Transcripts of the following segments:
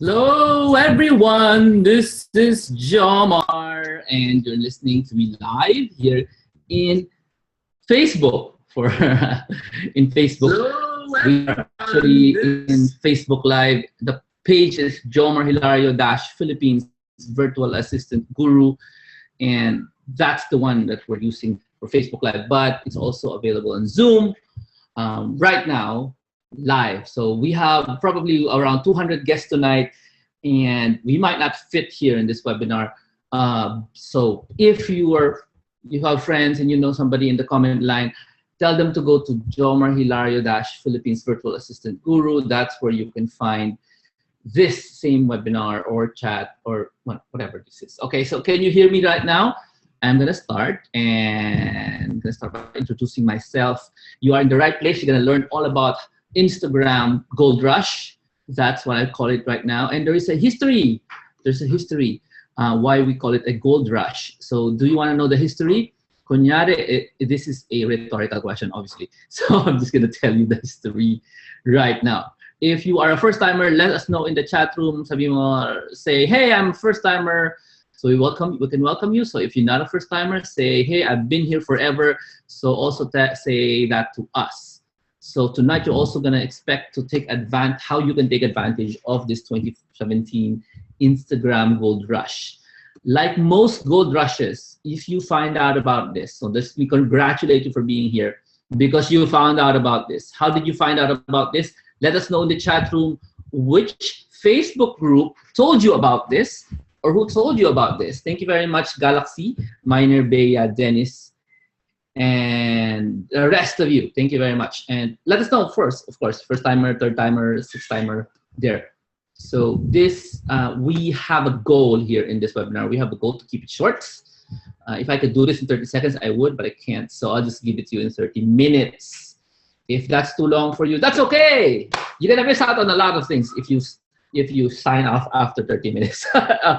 Hello, everyone. This is Jomar, and you're listening to me live here in Facebook. For in Facebook, we are actually in Facebook Live. The page is Jomar Hilario Philippines Virtual Assistant Guru, and that's the one that we're using for Facebook Live. But it's also available on Zoom right now live. So we have probably around 200 guests tonight, and we might not fit here in this webinar. So if you have friends and you know somebody in the comment line, tell them to go to Jomar Hilario Philippines Virtual Assistant Guru. That's where you can find this same webinar or chat or whatever this is. Okay, so can you hear me right now? I'm gonna start, and I'm gonna start by introducing myself. You are in the right place. You're gonna learn all about Instagram Gold Rush. That's what I call it right now. And there is a history. There's a history why we call it a gold rush. So do you want to know the history? Kunyari, this is a rhetorical question, obviously. So I'm just gonna tell you the history right now. If you are a first timer, let us know in the chat room. Sabi mo, say, hey, I'm a first timer. So we can welcome you. So if you're not a first timer, say, hey, I've been here forever. So also say that to us. So tonight you're also gonna expect to take advantage, how you can take advantage of this 2017 Instagram Gold Rush. Like most gold rushes, if you find out about this, so we congratulate you for being here because you found out about this. How did you find out about this? Let us know in the chat room which Facebook group told you about this, or who told you about this. Thank you very much, Galaxy, Miner, Bea, Dennis, and the rest of you. Thank you very much. And let us know first, of course, first timer, third timer, sixth timer there. So this, we have a goal here in this webinar. We have a goal to keep it short. If I could do this in 30 seconds, I would, but I can't. So I'll just give it to you in 30 minutes. If that's too long for you, that's okay. You're gonna miss out on a lot of things if you sign off after 30 minutes,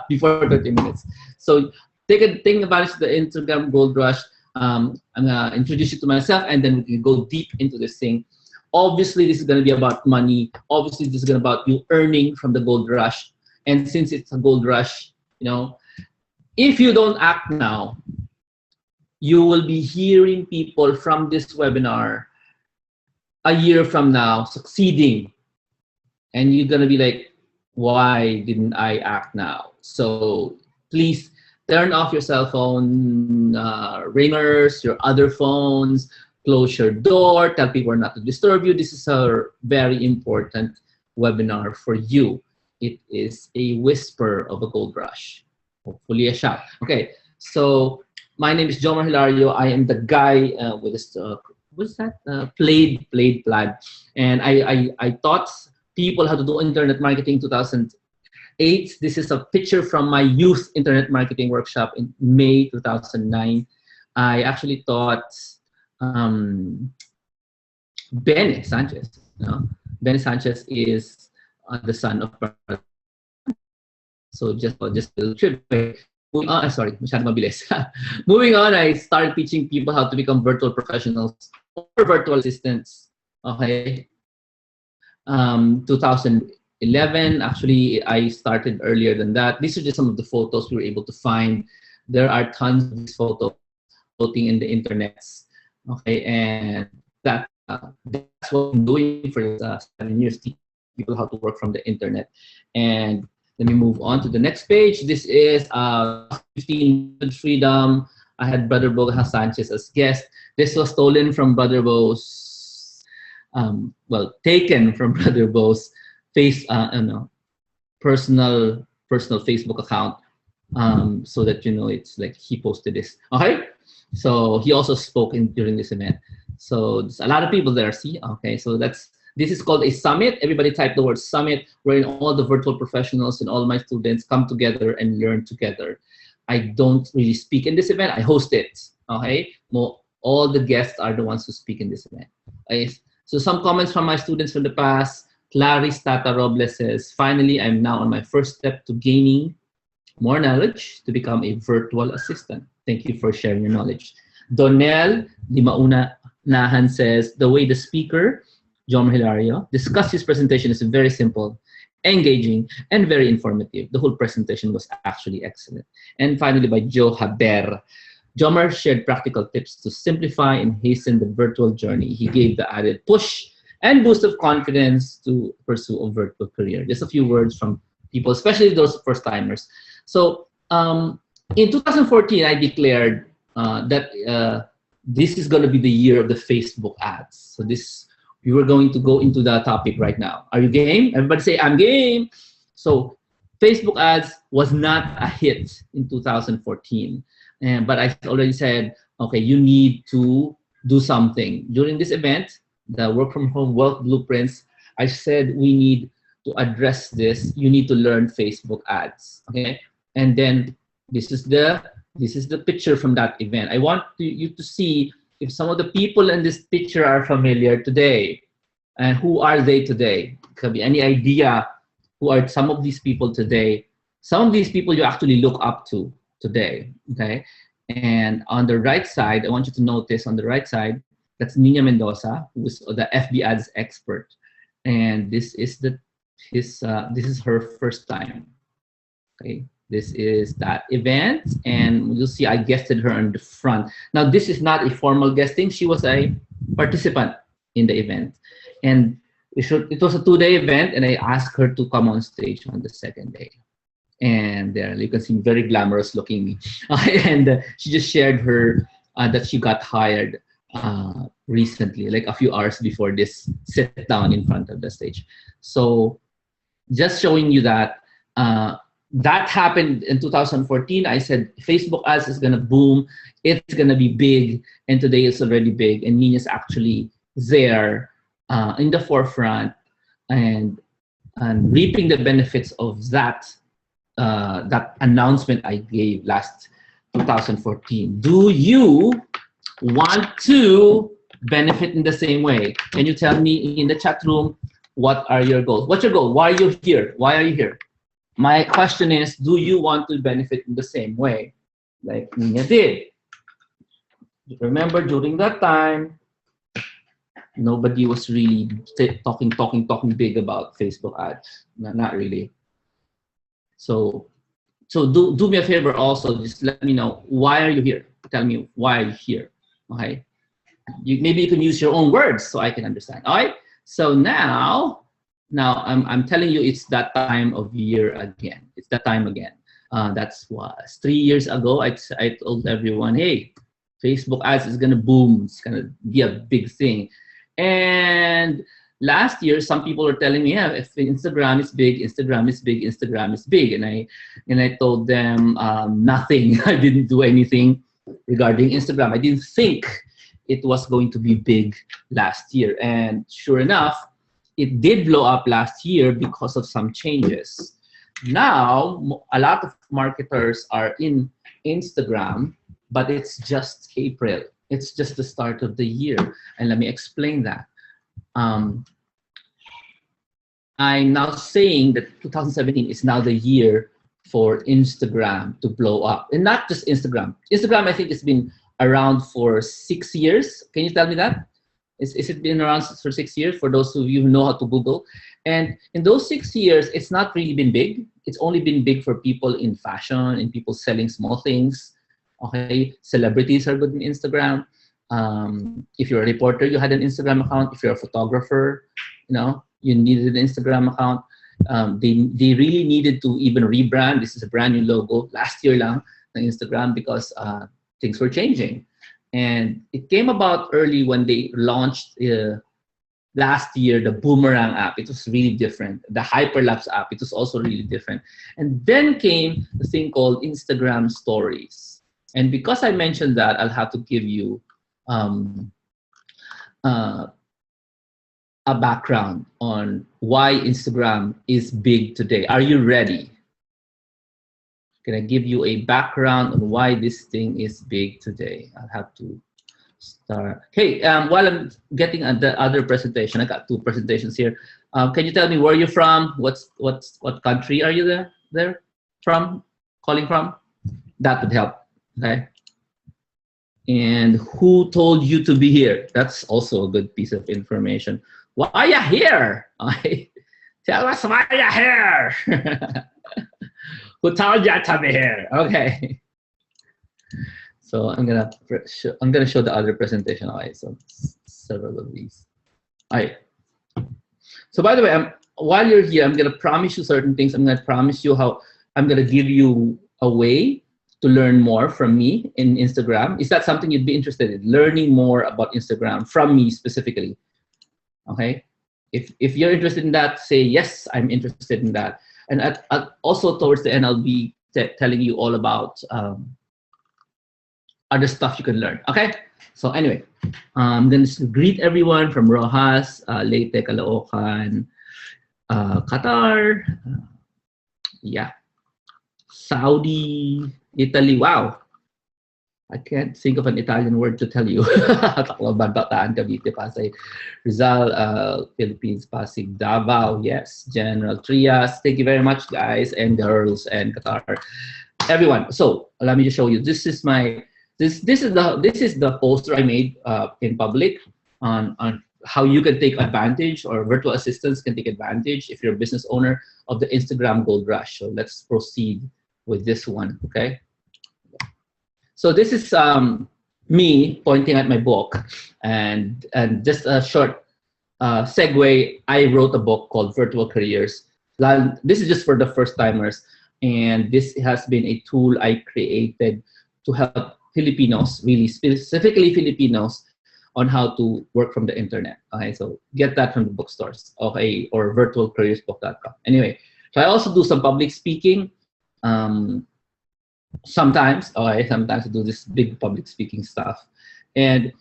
before 30 minutes. So take advantage of the Instagram Gold Rush. I'm gonna introduce you to myself, and then we can go deep into this thing. Obviously, this is gonna be about money. Obviously, this is gonna be about you earning from the Gold Rush. And since it's a Gold Rush, you know, if you don't act now, you will be hearing people from this webinar a year from now succeeding, and you're gonna be like, why didn't I act now? So please turn off your cell phone ringers, your other phones, close your door, tell people not to disturb you. This is a very important webinar for you. It is a whisper of a gold rush, hopefully a shout. Okay, so my name is Jomar Hilario. I am the guy with this, what's that? Plaid. And I taught people how to do internet marketing 2008. This is a picture from my youth internet marketing workshop in May 2009. I actually taught Benny Sanchez. You know? Benny Sanchez is the son of. So just a little trip. Moving on, sorry, masyado mabilis. Moving on, I started teaching people how to become virtual professionals or virtual assistants. Okay. 2011, actually, I started earlier than that. These are just some of the photos we were able to find. There are tons of these photos floating in the internet. Okay, and that's what I'm doing for 7 years, teaching people how to work from the internet. And let me move on to the next page. This is 15 Freedom. I had Brother Boga Sanchez as guest. This was stolen from Brother Bo's, taken from Brother Bo's personal Facebook account, so that you know it's like he posted this. Okay, so he also spoke during this event. So there's a lot of people there. See, okay, so this is called a summit. Everybody type the word summit, wherein all the virtual professionals and all my students come together and learn together. I don't really speak in this event. I host it. Okay, all the guests are the ones who speak in this event. Okay? So some comments from my students from the past. Clarice Tata Robles says, finally, I'm now on my first step to gaining more knowledge to become a virtual assistant. Thank you for sharing your knowledge. Donnell Limauna Nahan says, the way the speaker, Jomar Hilario, discussed his presentation is very simple engaging, and very informative. The whole presentation was actually excellent. And finally, by Joe Haber. Jomar shared practical tips to simplify and hasten the virtual journey. He gave the added push and boost of confidence to pursue a virtual career. Just a few words from people, especially those first-timers. So in 2014, I declared that this is going to be the year of the Facebook ads. So we were going to go into the topic right now. Are you game? Everybody say, I'm game. So Facebook ads was not a hit in 2014. But I already said, okay, you need to do something. During this event, the Work From Home Wealth Blueprints, I said we need to address this. You need to learn Facebook ads, okay? And then this is the picture from that event. I want you to see if some of the people in this picture are familiar today. And who are they today? Could be any idea who are some of these people today. Some of these people you actually look up to today, okay? And on the right side, I want you to notice on the right side, that's Nina Mendoza, who is the FB ads expert. And this is her first time, okay? This is that event, and you'll see I guested her on the front. Now, this is not a formal guesting. She was a participant in the event. And it was a 2-day event, and I asked her to come on stage on the second day. And there you can see very glamorous looking me. And she just shared her that she got hired recently, like a few hours before this sit down in front of the stage. So just showing you that that happened in 2014. I said Facebook ads is gonna boom, it's gonna be big, and today it's already big, and Nina's actually there in the forefront and reaping the benefits of that that announcement I gave last 2014. Do you want to benefit in the same way? Can you tell me in the chat room, what are your goals? What's your goal? Why are you here? Why are you here? My question is, do you want to benefit in the same way like Nina did? Remember, during that time, nobody was really talking big about Facebook ads. Not really. So do me a favor also, just let me know, why are you here? Tell me why are you here, okay? Maybe you can use your own words so I can understand, all right? So now I'm telling you, it's that time of year again. It's that time again. That's what, 3 years ago, I told everyone, hey, Facebook ads is gonna boom. It's gonna be a big thing. And last year, some people were telling me, yeah, if Instagram is big, Instagram is big, Instagram is big. And I told them nothing. I didn't do anything regarding Instagram. I didn't think it was going to be big last year. And sure enough, it did blow up last year because of some changes. Now, a lot of marketers are in Instagram, but it's just April. It's just the start of the year. And let me explain that. I'm now saying that 2017 is now the year for Instagram to blow up. And not just Instagram. Instagram, I think it's been around for 6 years. Can you tell me that? Is it been around for 6 years for those of you who know how to Google? And in those 6 years, it's not really been big. It's only been big for people in fashion and people selling small things. Okay, celebrities are good in Instagram. If you're a reporter, you had an Instagram account. If you're a photographer, you needed an Instagram account. They really needed to even rebrand. This is a brand new logo last year lang on Instagram because things were changing. And it came about early when they launched last year the Boomerang app. It was really different. The Hyperlapse app, it was also really different. And then came the thing called Instagram Stories. And because I mentioned that, I'll have to give you a background on why Instagram is big today. Are you ready? Can I give you a background on why this thing is big today? I'll have to start. Hey, while I'm getting the other presentation, I got 2 presentations here. Can you tell me where you're from? What country are you there from? Calling from? That would help. Okay. And who told you to be here? That's also a good piece of information. Why are you here? Tell us why you're here. Who told you to be here? Okay. So I'm gonna show the other presentation. All right. So several of these. All right. So by the way, while you're here, I'm gonna promise you certain things. I'm gonna promise you how I'm gonna give you a way to learn more from me in Instagram. Is that something you'd be interested in? Learning more about Instagram from me specifically. Okay. If you're interested in that, say yes, I'm interested in that. And also towards the end, I'll be telling you all about other stuff you can learn. Okay. So anyway, I'm going to greet everyone from Rojas, Leyte, Caloocan, Qatar, yeah, Saudi, Italy. Wow. I can't think of an Italian word to tell you. Tacloban, Bataan, Cavite, Pasay, Rizal, Philippines, Pasig, Davao. Yes, General Trias. Thank you very much, guys and girls and Qatar, everyone. So allow me to show you. This is my this is the poster I made in public on how you can take advantage, or virtual assistants can take advantage if you're a business owner, of the Instagram Gold Rush. So let's proceed with this one. Okay. So this is me pointing at my book, and just a short segue. I wrote a book called Virtual Careers. This is just for the first timers, and this has been a tool I created to help Filipinos, really specifically Filipinos, on how to work from the internet. Okay, so get that from the bookstores, okay, or virtualcareersbook.com. Anyway, so I also do some public speaking. Sometimes I do this big public speaking stuff, and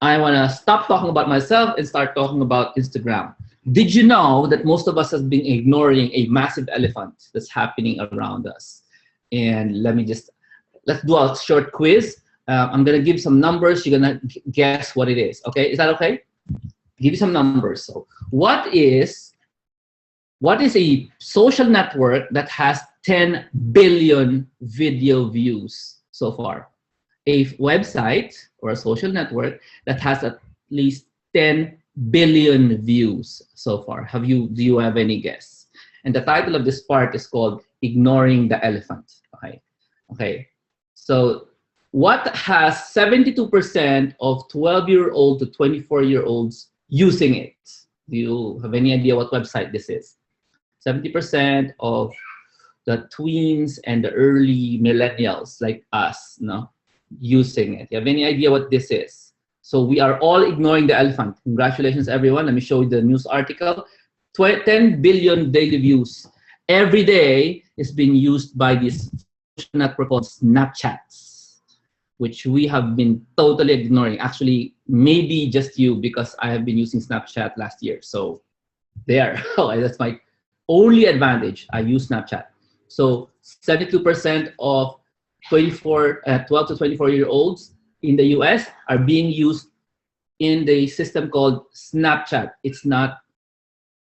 I want to stop talking about myself and start talking about Instagram. Did you know that most of us have been ignoring a massive elephant that's happening around us? And let's do a short quiz. I'm gonna give some numbers. You're gonna guess what it is. Okay, is that okay? Give you some numbers. So what is a social network that has 10 billion video views so far? A website or a social network that has at least 10 billion views so far. Do you have any guess? And the title of this part is called Ignoring the Elephant. Okay. So what has 72% of 12-year-old to 24-year-olds using it? Do you have any idea what website this is? 70% of the tweens and the early millennials like us, using it. You have any idea what this is? So we are all ignoring the elephant. Congratulations, everyone. Let me show you the news article. 10 billion daily views every day is being used by this social network called Snapchat, which we have been totally ignoring. Actually, maybe just you, because I have been using Snapchat last year. So there, that's my only advantage. I use Snapchat. So 72% of 12 to 24-year-olds in the US are being used in the system called Snapchat. It's not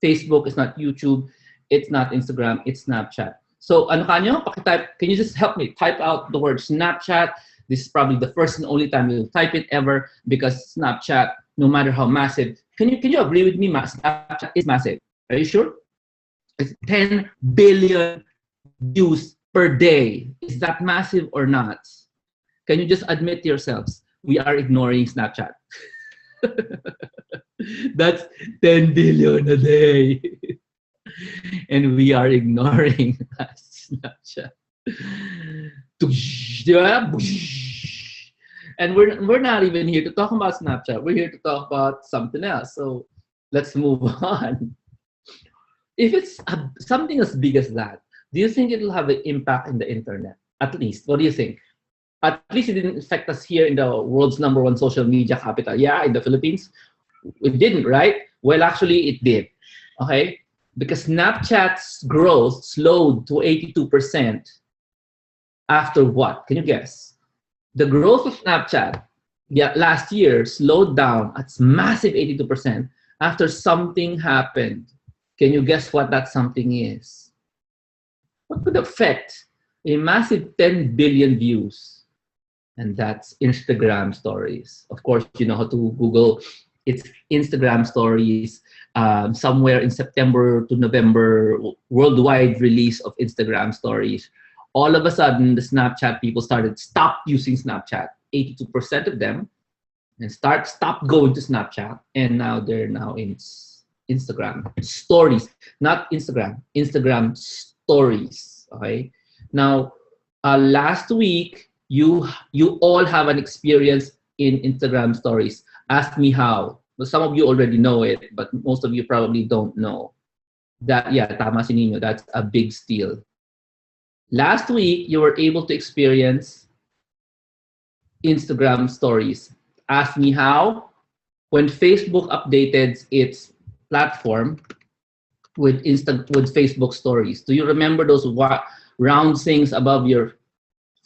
Facebook, it's not YouTube, it's not Instagram, it's Snapchat. So ano kanyo? Pakitype, can you just help me type out the word Snapchat? This is probably the first and only time you'll type it ever, because Snapchat, no matter how massive, can you agree with me? Snapchat is massive. Are you sure? It's 10 billion views per day. Is that massive or not? Can you just admit to yourselves, we are ignoring Snapchat? That's 10 billion a day. And we are ignoring Snapchat. And we're not even here to talk about Snapchat. We're here to talk about something else. So let's move on. If it's something as big as that, do you think it will have an impact in the internet? At least, what do you think? At least it didn't affect us here in the world's #1 social media capital. Yeah, in the Philippines, it didn't, right? Well, actually, it did. Okay, because Snapchat's growth slowed to 82% after what? Can you guess? The growth of Snapchat last year slowed down at massive 82% after something happened. Can you guess what that something is? What could affect a massive 10 billion views? And that's Instagram stories. Of course, you know how to Google It's Instagram stories. Somewhere in September to November, worldwide release of Instagram stories. All of a sudden, the Snapchat people stopped using Snapchat. 82% of them, and stopped going to Snapchat, and now they're now in Instagram stories, not Instagram stories. Okay. Now, last week you all have an experience in Instagram stories. Ask me how. But some of you already know it, but most of you probably don't know. That, yeah, tama si Nino, that's a big steal. Last week, you were able to experience Instagram stories. Ask me how. When Facebook updated its platform with Facebook stories. Do you remember those round things above your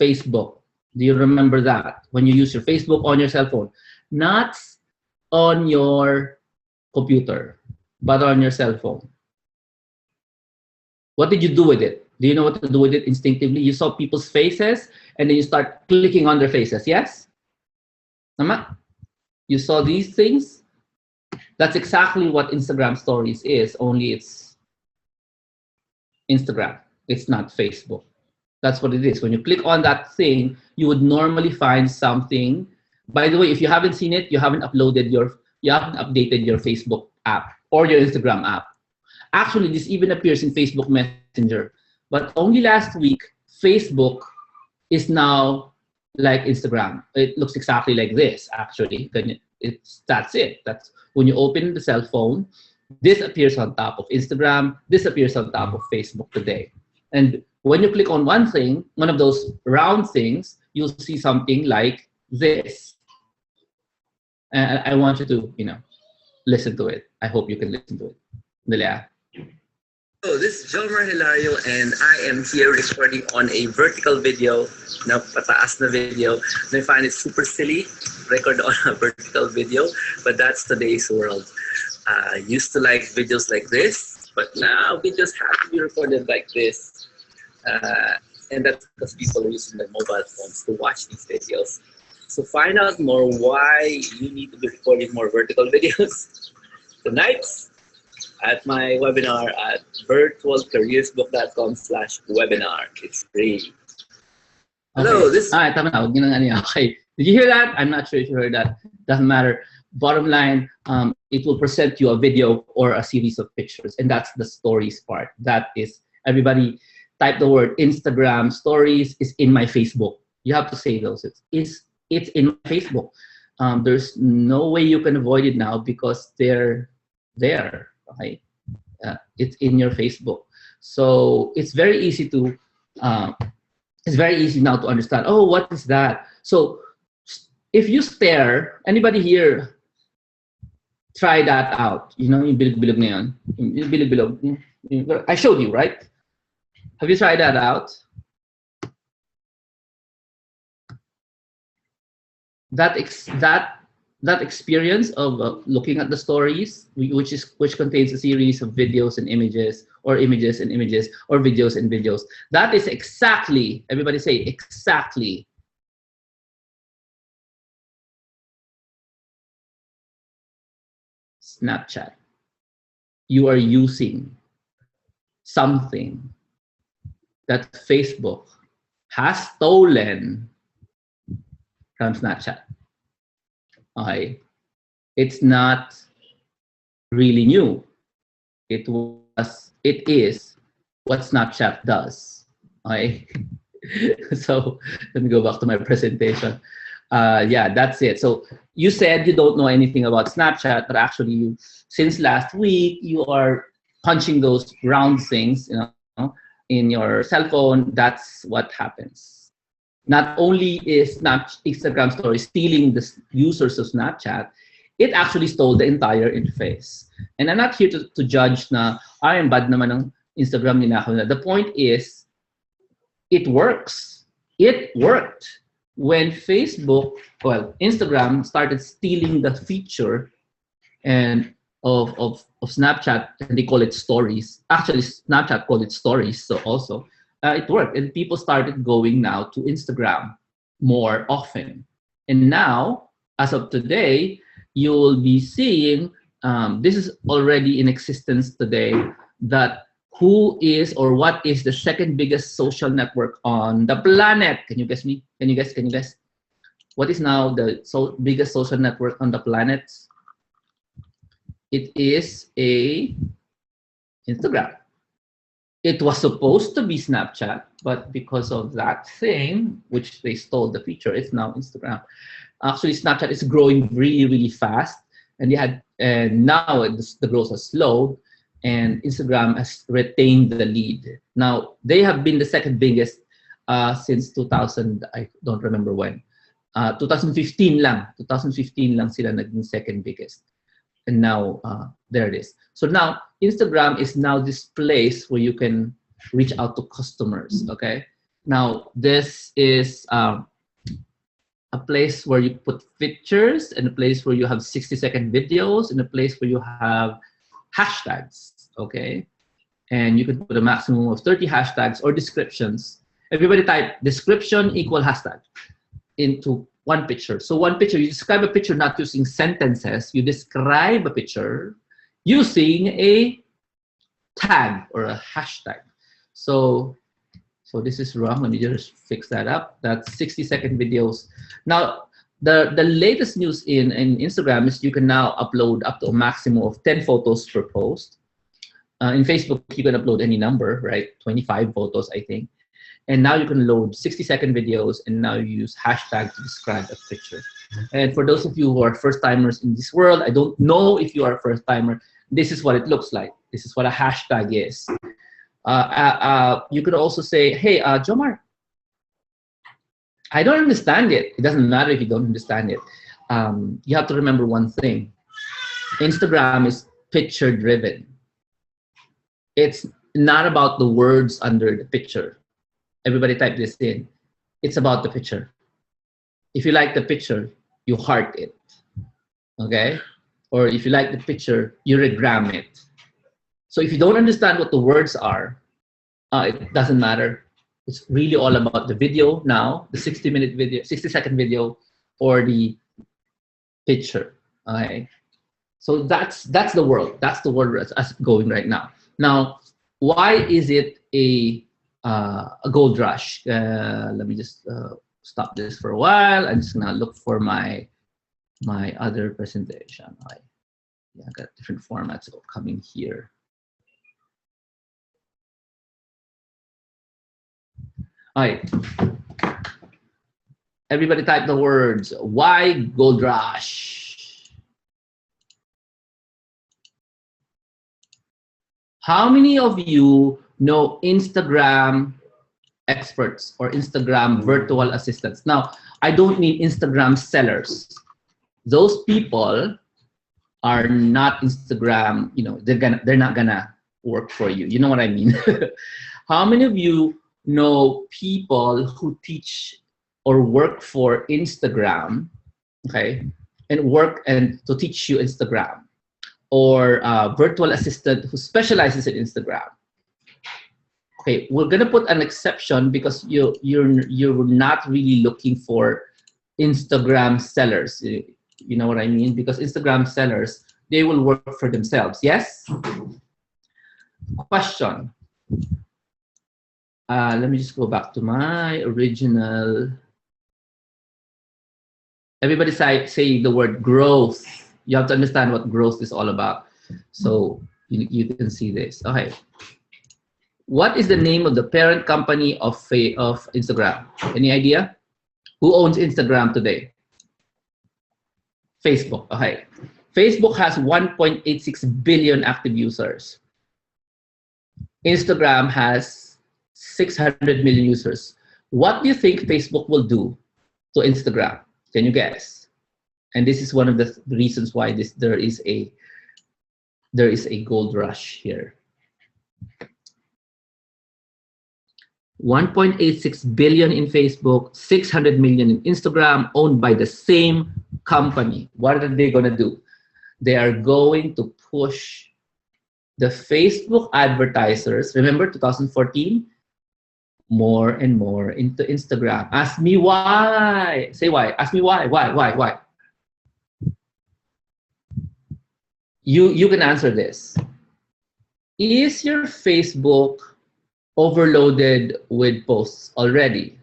Facebook? Do you remember that? When you use your Facebook on your cell phone, not on your computer, but on your cell phone. What did you do with it? Do you know what to do with it instinctively? You saw people's faces and then you start clicking on their faces. Yes? Tama? You saw these things? That's exactly what Instagram stories is, only it's Instagram. It's not Facebook. That's what it is. When you click on that thing, you would normally find something. By the way, if you haven't seen it, you haven't updated your Facebook app or your Instagram app. Actually, this even appears in Facebook Messenger. But only last week, Facebook is now like Instagram. It looks exactly like this, actually. That's it. That's when you open the cell phone, this appears on top of Instagram, this appears on top of Facebook today. And when you click on one thing, one of those round things, you'll see something like this. And I want you to, listen to it. I hope you can listen to it. Dali. So this is Jomar, Hilario, and I am here recording on a vertical video, na pataas na video. I find it super silly, record on a vertical video, but that's today's world. I used to like videos like this, but now videos have to be recorded like this. And that's because people are using their mobile phones to watch these videos. So find out more why you need to be recording more vertical videos tonight at my webinar at virtualcareersbook.com/webinar. It's free. Hello, okay. this. Tama na. Okay. Did you hear that? I'm not sure if you heard that. Doesn't matter. Bottom line, it will present you a video or a series of pictures, and that's the stories part. That is, everybody type the word Instagram stories is in my Facebook. You have to say those. It's in my Facebook. There's no way you can avoid it now because they're there. Okay? It's in your Facebook. So it's very easy to now to understand. Oh, what is that? So if you stare, anybody here try that out? Yung bilog-bilog na yun. Yung bilog-bilog. I showed you, right? Have you tried that out? That experience of looking at the stories, which contains a series of videos and images, or images and images, or videos and videos. That is exactly, everybody say exactly. Snapchat. You are using something that Facebook has stolen from Snapchat. Okay. It's not really new. It is what Snapchat does. Okay. So let me go back to my presentation. Yeah, that's it. So you said you don't know anything about Snapchat, but actually since last week, you are punching those round things, in your cell phone. That's what happens. Not only is Instagram story stealing the users of Snapchat, it actually stole the entire interface. And I'm not here to judge na, I'm bad naman ng Instagram nila. The point is, it works. It worked. When Instagram started stealing the feature of Snapchat, and they call it stories. Actually, Snapchat called it stories, so also. It worked, and people started going now to Instagram more often. And now, as of today, you'll be seeing, this is already in existence today, that who is or what is the second biggest social network on the planet? Can you guess me? Can you guess? Can you guess? What is now the biggest social network on the planet? It is Instagram. It was supposed to be Snapchat, but because of that thing, which they stole the feature, it's now Instagram. Actually, Snapchat is growing really, really fast, and now the growth has slowed, and Instagram has retained the lead. Now, they have been the second biggest since 2000, I don't remember when. 2015 lang. 2015 lang sila naging second biggest. And now, there it is. So now, Instagram is now this place where you can reach out to customers, okay? Now, this is a place where you put pictures, and a place where you have 60-second videos, and a place where you have hashtags, okay? And you can put a maximum of 30 hashtags or descriptions. Everybody type description equal hashtag into one picture. So one picture, you describe a picture not using sentences, you describe a picture using a tag or a hashtag. So this is wrong. Let me just fix that up. That's 60-second videos. Now, the latest news in Instagram is you can now upload up to a maximum of 10 photos per post. In Facebook, you can upload any number, right? 25 photos, I think. And now you can load 60-second videos, and now you use hashtag to describe a picture. And for those of you who are first-timers in this world, I don't know if you are a first-timer, this is what it looks like. This is what a hashtag is. You could also say, hey, Jomar, I don't understand it. It doesn't matter if you don't understand it. You have to remember one thing. Instagram is picture-driven. It's not about the words under the picture. Everybody type this in. It's about the picture. If you like the picture, you heart it, okay? Or if you like the picture, you regram it. So if you don't understand what the words are, it doesn't matter. It's really all about the video now, the 60-minute video, 60-second video, or the picture, okay? So that's the world. That's the world as going right now. Now, why is it a gold rush? Let me just stop this for a while. I'm just gonna look for my other presentation. Yeah, I got different formats coming here. All right. Everybody type the words. Why gold rush? How many of you know Instagram experts or Instagram virtual assistants? Now, I don't mean Instagram sellers. Those people are not Instagram, they're not gonna work for you. You know what I mean? How many of you know people who teach or work for Instagram, okay, and to teach you Instagram, or a virtual assistant who specializes in Instagram? Okay, we're gonna put an exception because you're not really looking for Instagram sellers. You know what I mean? Because Instagram sellers, they will work for themselves. Yes? Question. Let me just go back to my original. Everybody say the word growth. You have to understand what growth is all about. So you can see this. Okay. What is the name of the parent company of Instagram? Any idea? Who owns Instagram today? Facebook. Okay. Facebook has 1.86 billion active users. Instagram has 600 million users. What do you think Facebook will do to Instagram? Can you guess? And this is one of the reasons why there is a gold rush here. 1.86 billion in Facebook, 600 million in Instagram, owned by the same company. What are they going to do? They are going to push the Facebook advertisers, remember 2014? More and more into Instagram. Ask me why. Say why. Ask me why. Why? you can answer this. Is your Facebook overloaded with posts already?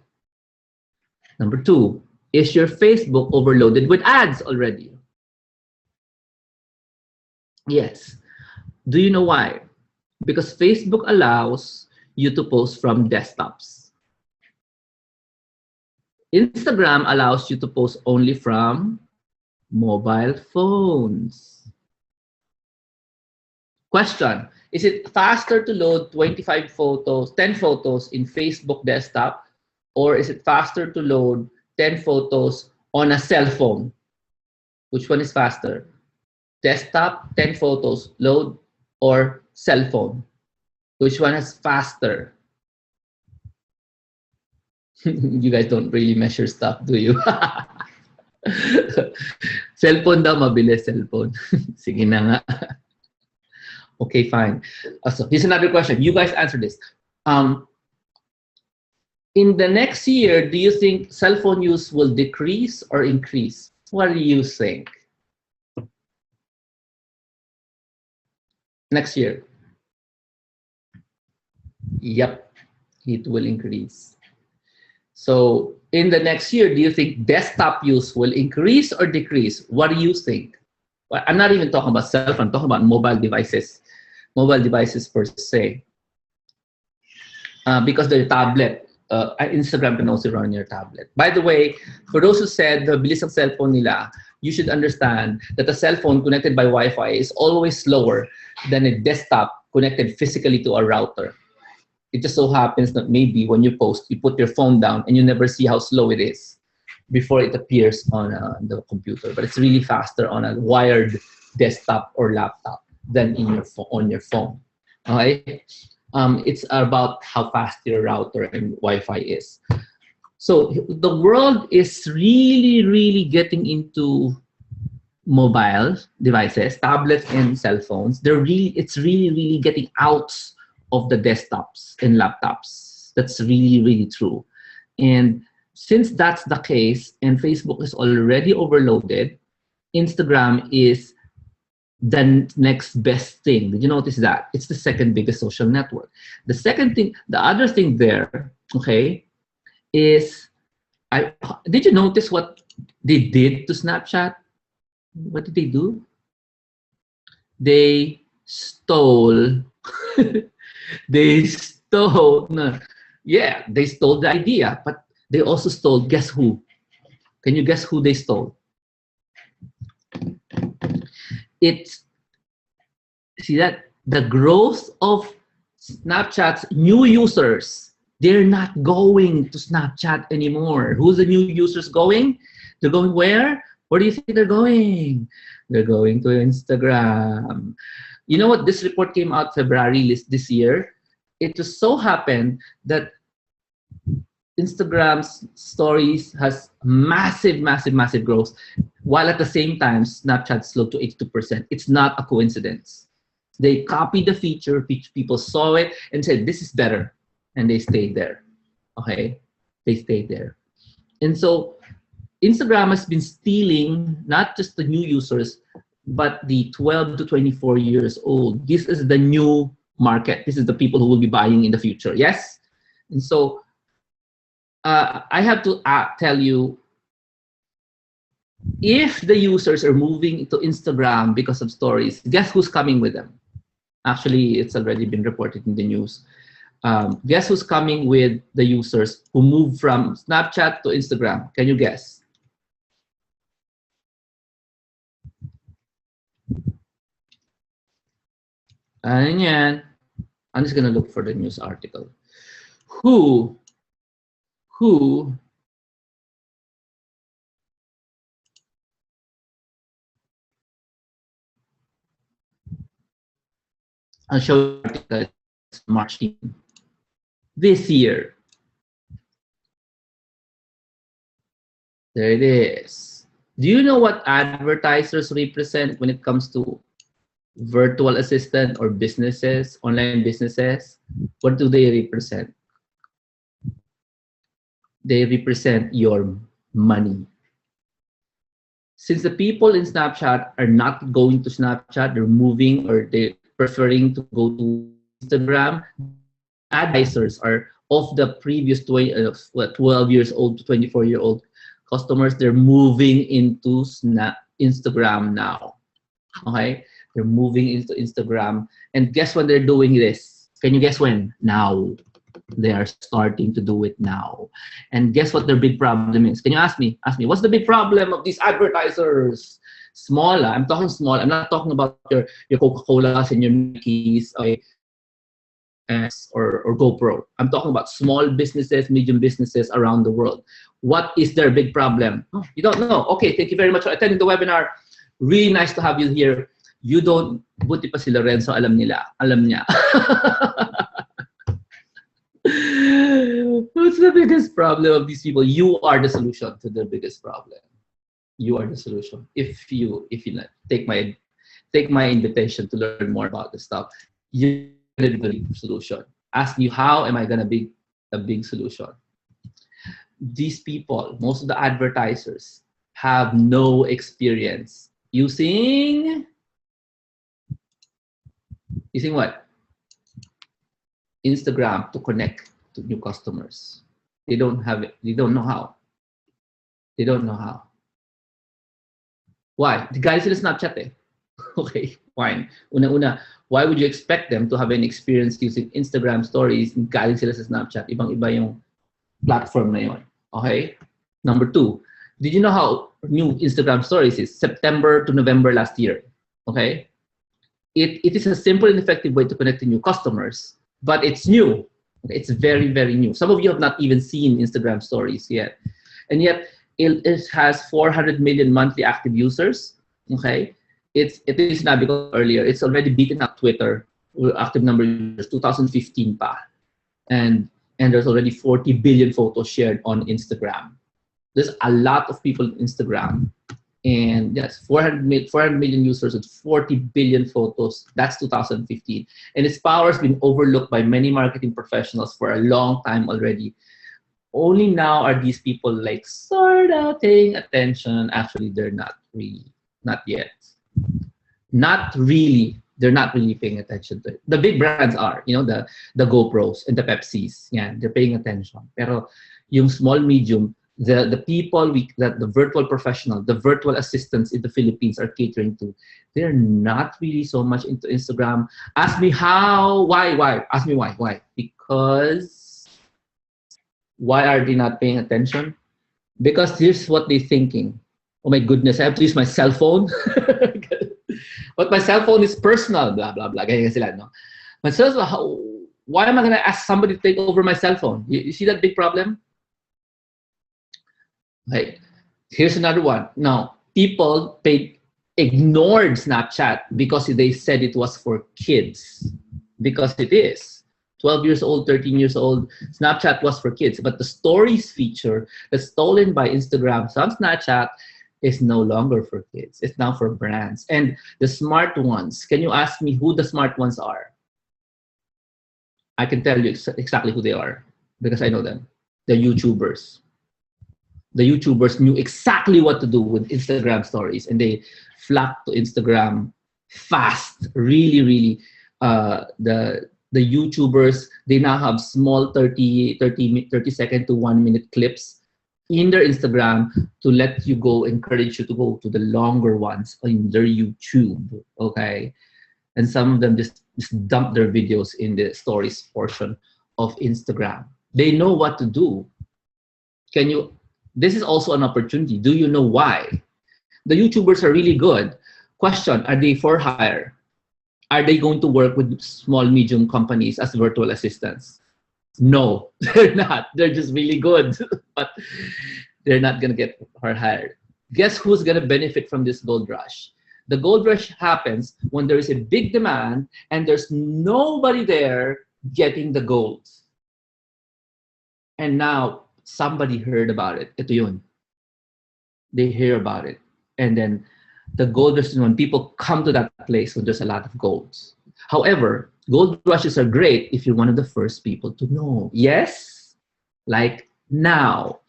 Number two, is your Facebook overloaded with ads already? Yes. Do you know why? Because Facebook allows you to post from desktops. Instagram allows you to post only from mobile phones. Question, is it faster to load 25 photos, 10 photos in Facebook desktop, or is it faster to load 10 photos on a cell phone? Which one is faster? Desktop, 10 photos, load, or cell phone? Which one is faster? You guys don't really measure stuff, do you? Cellphone daw, mabilis cellphone. Sige na nga. Okay, fine. So here's another question. You guys answer this. In the next year, do you think cell phone use will decrease or increase? What do you think? Next year. Yep, it will increase. So in the next year, do you think desktop use will increase or decrease? What do you think? Well, I'm not even talking about cell phone, I'm talking about mobile devices per se. Because the tablet, Instagram can also run on your tablet. By the way, for those who said the bilis ng cellphone nila, you should understand that a cell phone connected by Wi-Fi is always slower than a desktop connected physically to a router. It just so happens that maybe when you post, you put your phone down and you never see how slow it is before it appears on the computer. But it's really faster on a wired desktop or laptop than in your on your phone. Okay? It's about how fast your router and Wi-Fi is. So the world is really getting into mobile devices, tablets and cell phones. It's really getting out of the desktops and laptops. That's really true. And since that's the case and Facebook is already overloaded, Instagram is the next best thing. Did you notice that? It's the second biggest social network. The other thing there, okay, is did you notice what they did to Snapchat? What did they do? They stole they stole the idea, but they also stole, guess who? Can you guess who they stole? See that the growth of Snapchat's new users, they're not going to Snapchat anymore. Who's the new users going? They're going where? Where do you think they're going? They're going to Instagram. You know what? This report came out February this year. It just so happened that Instagram's stories has massive growth, while at the same time, Snapchat slowed to 82%. It's not a coincidence. They copied the feature, people saw it and said, this is better. And they stayed there, okay? They stayed there. And so Instagram has been stealing not just the new users, but the 12 to 24 years old. This is the new market. This is the people who will be buying in the future, yes? And so I have to tell you, if the users are moving to Instagram because of stories, guess who's coming with them? Actually, it's already been reported in the news. Guess who's coming with the users who move from Snapchat to Instagram? Can you guess? Ano yan? I'm just gonna look for the news article. Who I'll show you the article. It's March 10. This year. There it is. Do you know what advertisers represent when it comes to virtual assistant or businesses, online businesses? What do they represent? They represent your money. Since the people in Snapchat are not going to Snapchat, they're moving or they're preferring to go to Instagram. Advertisers are of the previous 12 years old to 24-year-old customers. They're moving into Instagram now. Okay, they're moving into Instagram, and guess when they're doing this? Can you guess when? Now. They are starting to do it now. And guess what their big problem is? Can you ask me? Ask me, what's the big problem of these advertisers? Small, I'm talking small. I'm not talking about your Coca-Colas and your Nikes, okay, or GoPro. I'm talking about small businesses, medium businesses around the world. What is their big problem? Oh, you don't know. Okay, thank you very much for attending the webinar. Really nice to have you here. You don't, buti pa si Lorenzo, alam niya. What's the biggest problem of these people? You are the solution to the biggest problem. You are the solution. If you take my invitation to learn more about this stuff, you're the big solution. Ask me, how am I gonna be a big solution? These people, most of the advertisers, have no experience using what? Instagram to connect to new customers. They don't have it. They don't know how. They don't know how. Why? The guys sila Snapchat eh. Okay, fine. Una-una, why would you expect them to have any experience using Instagram stories? Galing sila sa Snapchat. Ibang-iba yung platform na yun. Okay? Number two, did you know how new Instagram stories is? September to November last year. Okay? It is a simple and effective way to connect to new customers. But it's new. It's very, very new. Some of you have not even seen Instagram stories yet. And yet, it has 400 million monthly active users. Okay? It is not because earlier. It's already beaten up Twitter. Active number users, 2015 pa. And there's already 40 billion photos shared on Instagram. There's a lot of people on Instagram. And yes, 400 million users with 40 billion photos. That's 2015. And its power has been overlooked by many marketing professionals for a long time already. Only now are these people like sort of paying attention. Actually, they're not really, not yet. Not really. They're not really paying attention to it. The big brands are, the GoPros and the Pepsis. Yeah, they're paying attention. Pero yung small, medium, the people that the virtual professional, the virtual assistants in the Philippines are catering to, they're not really so much into Instagram. Ask me how, why? Ask me why? Because why are they not paying attention? Because here's what they're thinking. Oh my goodness, I have to use my cell phone. But my cell phone is personal, blah, blah, blah. Ganyan sila, no? My cell phone, why am I gonna ask somebody to take over my cell phone? You see that big problem? Right. Here's another one. Now, people ignored Snapchat because they said it was for kids. Because it is. 12 years old, 13 years old, Snapchat was for kids. But the stories feature that's stolen by Instagram, some Snapchat, is no longer for kids. It's now for brands. And the smart ones, can you ask me who the smart ones are? I can tell you exactly who they are because I know them. The YouTubers. The YouTubers knew exactly what to do with Instagram stories, and they flocked to Instagram fast. Really, really. The YouTubers, they now have small 30 second to 1 minute clips in their Instagram to let you go, encourage you to go to the longer ones in their YouTube. Okay, and some of them just dump their videos in the stories portion of Instagram. They know what to do. This is also an opportunity. Do you know why? The YouTubers are really good. Question, are they for hire? Are they going to work with small, medium companies as virtual assistants? No, they're not. They're just really good, but they're not going to get hired. Guess who's going to benefit from this gold rush? The gold rush happens when there is a big demand and there's nobody there getting the gold. And now, somebody heard about it. Ito yun. They hear about it. And then the gold rush is when people come to that place when there's a lot of golds. However, gold rushes are great if you're one of the first people to know. Yes? Like now.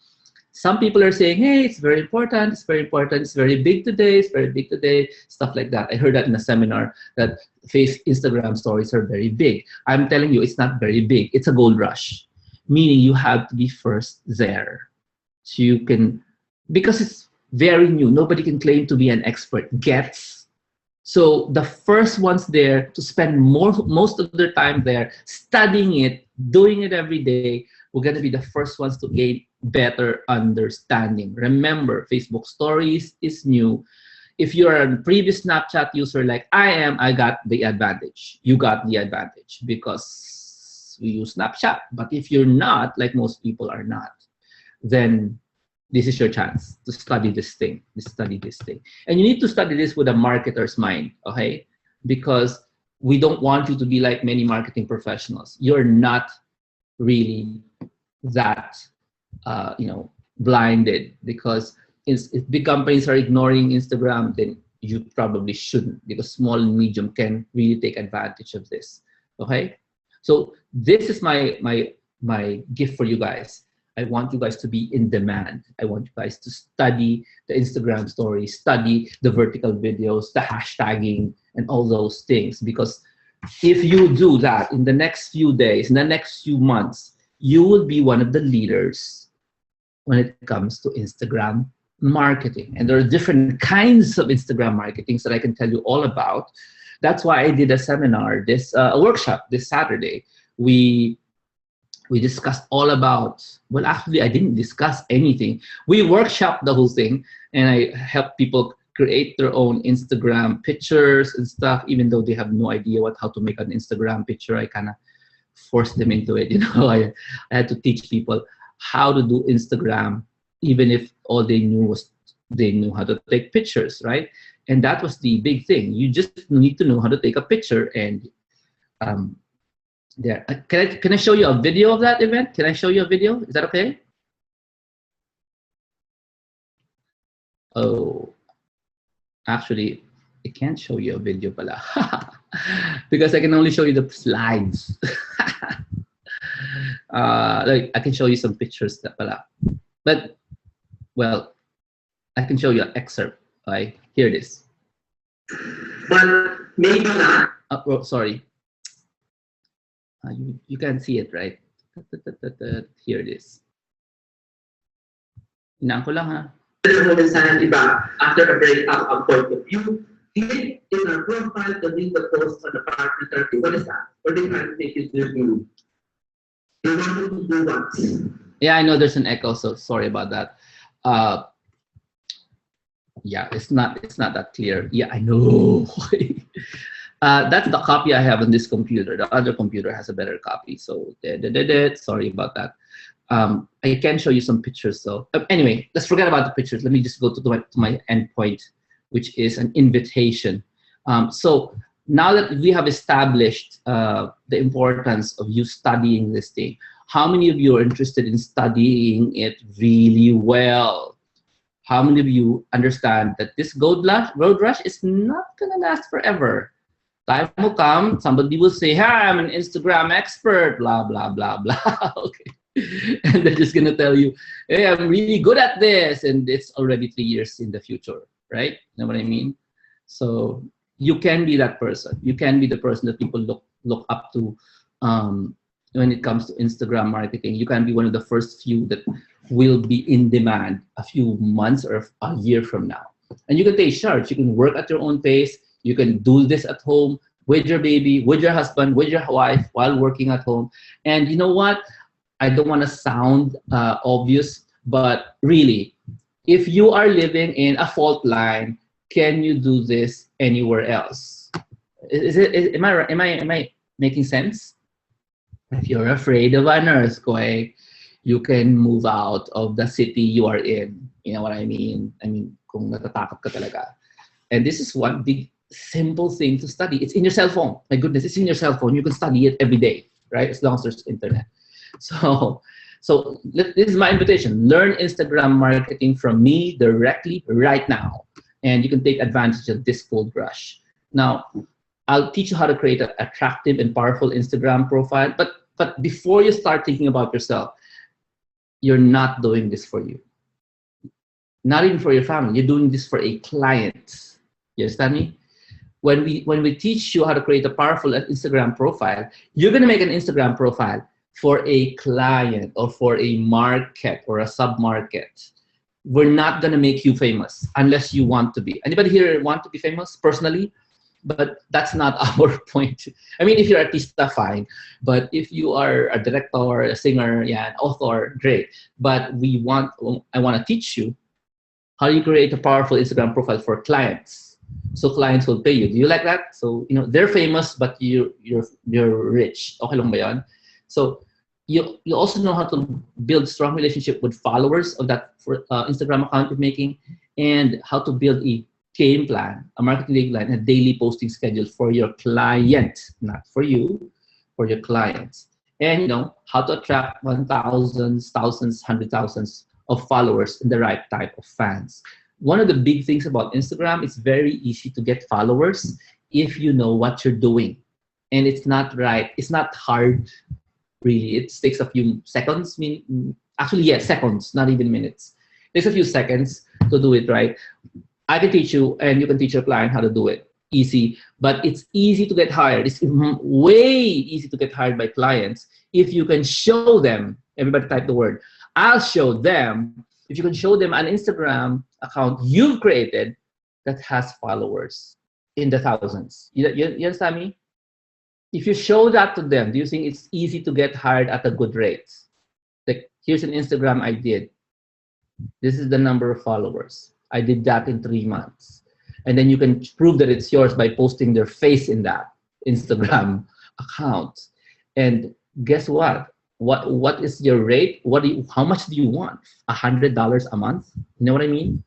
Some people are saying, hey, it's very important, it's very important, it's very big today, it's very big today, stuff like that. I heard that in a seminar that Instagram stories are very big. I'm telling you, it's not very big. It's a gold rush, meaning you have to be first there. So you can, because it's very new, nobody can claim to be an expert. Gets. So the first ones there to spend most of their time there, studying it, doing it every day, we're going to be the first ones to gain better understanding. Remember, Facebook stories is new. If you're a previous Snapchat user like I am, I got the advantage. You got the advantage because we use Snapchat. But if you're not, like most people are not, then this is your chance to study this thing, And you need to study this with a marketer's mind, okay? Because we don't want you to be like many marketing professionals. You're not really that, blinded, because if big companies are ignoring Instagram, then you probably shouldn't, because small and medium can really take advantage of this, okay? So this is my gift for you guys. I want you guys to be in demand. I want you guys to study the Instagram stories, study the vertical videos, the hashtagging, and all those things. Because if you do that in the next few days, in the next few months, you will be one of the leaders when it comes to Instagram marketing. And there are different kinds of Instagram marketing that I can tell you all about. That's why I did a seminar, a workshop this Saturday. We discussed all about, well, actually, I didn't discuss anything. We workshopped the whole thing, and I helped people create their own Instagram pictures and stuff, even though they have no idea how to make an Instagram picture. I kind of forced them into it. I had to teach people how to do Instagram, even if all they knew was they knew how to take pictures, right? And that was the big thing. You just need to know how to take a picture. And there, can I show you a video of that event? Can I show you a video? Is that okay? Oh, actually, I can't show you a video pala. Because I can only show you the slides. Like I can show you some pictures pala. But, well, I can show you an excerpt. Okay, here it is. But maybe not. Oh, sorry. You can see it, right? Here it is. Inaan ko lang, ha? After a breakup of point of view, click in our profile to read the post on the partner therapy. What is that? What do you trying to take you to do? You want to do what? Yeah, I know there's an echo, so sorry about that. Yeah, it's not that clear. Yeah, I know. That's the copy I have on this computer. The other computer has a better copy, so sorry about that. I can show you some pictures though. Anyway, let's forget about the pictures. Let me just go to my end point, which is an invitation. So now that we have established the importance of you studying this thing, how many of you are interested in studying it really well? How many of you understand that this road rush is not going to last forever? Time will come, somebody will say, hey, I'm an Instagram expert, blah, blah, blah, blah. Okay. And they're just going to tell you, hey, I'm really good at this. And it's already 3 years in the future, right? You know what I mean? So you can be that person. You can be the person that people look up to when it comes to Instagram marketing. You can be one of the first few that will be in demand a few months or a year from now. And you can take charge. You can work at your own pace. You can do this at home with your baby, with your husband, with your wife while working at home. And you know what? I don't want to sound obvious, but really, if you are living in a fault line, can you do this anywhere else? Am I making sense? If you're afraid of an earthquake, you can move out of the city you are in. You know what I mean? I mean, kung natatakot ka talaga. And this is one big simple thing to study. It's in your cell phone. My goodness, it's in your cell phone. You can study it every day, right? As long as there's internet. So this is my invitation. Learn Instagram marketing from me directly right now. And you can take advantage of this gold rush. Now, I'll teach you how to create an attractive and powerful Instagram profile. But before you start thinking about yourself, you're not doing this for you. not even for your family. You're doing this for a client. You understand me? When we teach you how to create a powerful Instagram profile, you're gonna make an Instagram profile for a client or for a market or a sub-market. We're not gonna make you famous unless you want to be. Anybody here want to be famous personally? But that's not our point. I mean, if you're an artista, fine. But if you are a director, a singer, yeah, an author, great. But I want to teach you how you create a powerful Instagram profile for clients. So clients will pay you. Do you like that? So they're famous, but you're rich. Okay lang ba yan? So you also know how to build strong relationship with followers of that Instagram account you're making, and how to build a game plan, a marketing plan, a daily posting schedule for your client, not for you, for your clients. And how to attract thousands, hundred thousands of followers and the right type of fans. One of the big things about Instagram, it's very easy to get followers if you know what you're doing. And it's not hard, really. It takes a few seconds, actually, yeah, seconds, not even minutes. It takes a few seconds to do it right. I can teach you, and you can teach your client how to do it. Easy, but it's easy to get hired. It's way easy to get hired by clients if you can show them. Everybody type the word. I'll show them. If you can show them an Instagram account you've created that has followers in the thousands. You understand me? If you show that to them, do you think it's easy to get hired at a good rate? Like, here's an Instagram I did. This is the number of followers. I did that in 3 months. And then you can prove that it's yours by posting their face in that Instagram account. And guess what? What is your rate? How much do you want? $100 a month? You know what I mean?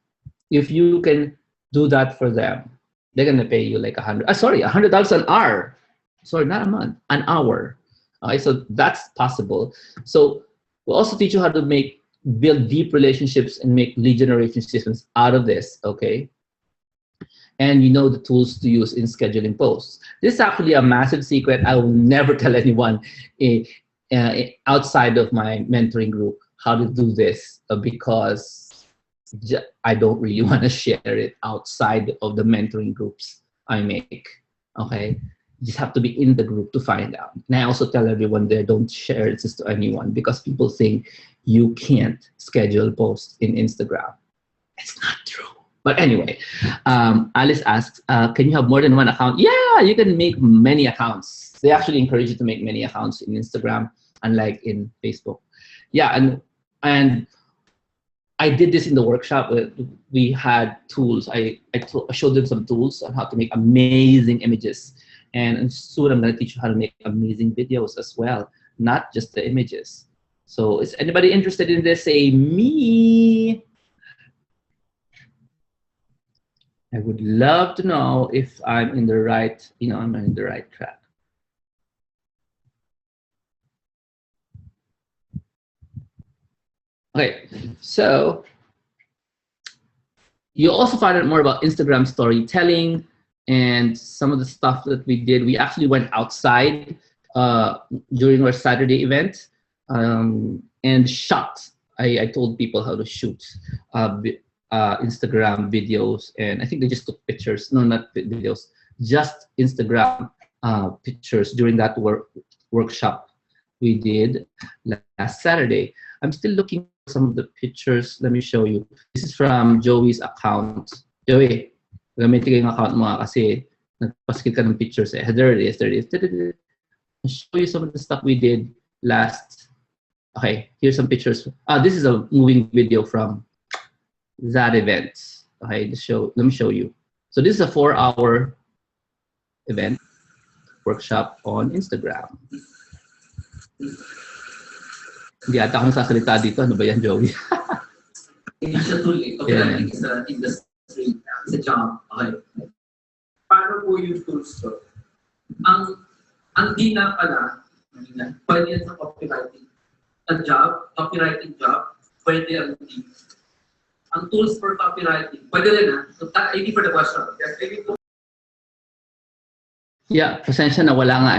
If you can do that for them, they're gonna pay you like $100 an hour. Sorry, not a month, an hour. Okay, so that's possible. So we'll also teach you how to build deep relationships and make lead generation systems out of this, okay? And the tools to use in scheduling posts. This is actually a massive secret. I will never tell anyone outside of my mentoring group how to do this because I don't really want to share it outside of the mentoring groups I make, okay? You just have to be in the group to find out. And I also tell everyone there, don't share this to anyone because people think you can't schedule posts in Instagram. It's not true. But anyway, Alice asks, can you have more than one account? Yeah, you can make many accounts. They actually encourage you to make many accounts in Instagram, unlike in Facebook. Yeah, and I did this in the workshop. We had tools. I showed them some tools on how to make amazing images. And soon I'm going to teach you how to make amazing videos as well, not just the images. So is anybody interested in this? Say me. I would love to know if I'm in the right, I'm in the right track. Okay, so you also find out more about Instagram storytelling and some of the stuff that we did. We actually went outside during our Saturday event and shot. I told people how to shoot Instagram videos, and I think they just took pictures. No, not videos, just Instagram pictures during that workshop we did last Saturday. I'm still looking for some of the pictures. Let me show you. This is from Joey's account. Joey, gamitin yung account mo kasi nagpaskil ka ng pictures eh. There it is. I'll show you some of the stuff we did last. Okay, here's some pictures. This is a moving video from that event. Okay, let me show you. So this is a 4-hour event workshop on Instagram. Hindi ata akong sasalita dito. Ano ba yan, Joey? Okay, is the industry, it's a job. Okay. Paano po yung tools to? Ang dina pala, pwede yan sa copywriting. A job, copywriting job, pwede ang team. Ang tools for copywriting, pwede rin ha? So, thank you for the question. Yeah, pasensya na wala nga.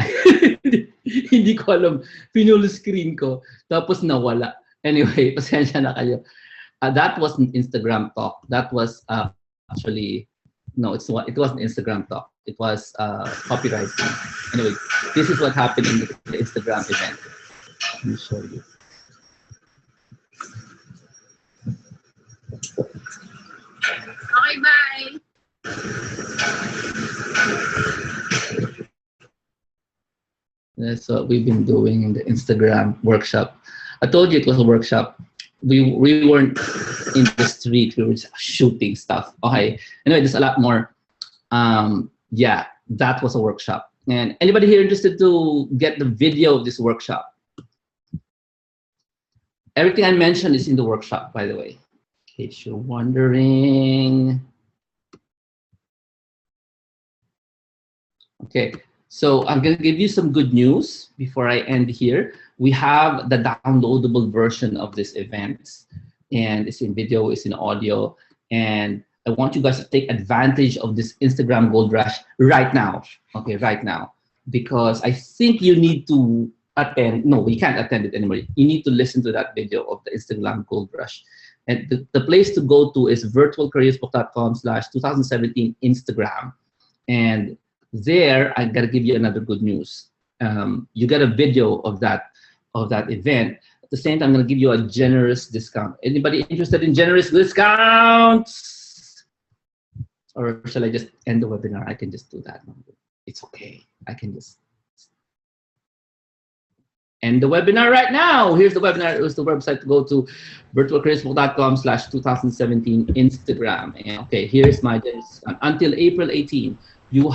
Hindi ko alam. Pinulo screen ko, tapos nawala. Anyway, pasensya na kayo. That wasn't Instagram talk. That was actually no. It wasn't Instagram talk. It was copywriting. Anyway, this is what happened in the Instagram event. Let me show you. Okay, bye. That's what we've been doing in the Instagram workshop. I told you it was a workshop. We weren't in the street. We were just shooting stuff. Okay. Anyway, there's a lot more. Yeah, that was a workshop. And anybody here interested to get the video of this workshop? Everything I mentioned is in the workshop, by the way, in case you're wondering. Okay, so I'm going to give you some good news before I end here. We have the downloadable version of this event, and it's in video, it's in audio, and I want you guys to take advantage of this Instagram Gold Rush right now. Okay, right now, because I think you need to attend. No, we can't attend it anymore. You need to listen to that video of the Instagram Gold Rush. And the place to go to is virtualcareersbook.com/2017 Instagram. And there, I gotta give you another good news. You get a video of that event. At the same time, I'm gonna give you a generous discount. Anybody interested in generous discounts? Or shall I just end the webinar? I can just do that. It's okay. I can just end the webinar right now. Here's the webinar. It was the website to go to virtualcareersbook.com/2017 Instagram. And okay, here's my discount. Until April 18, you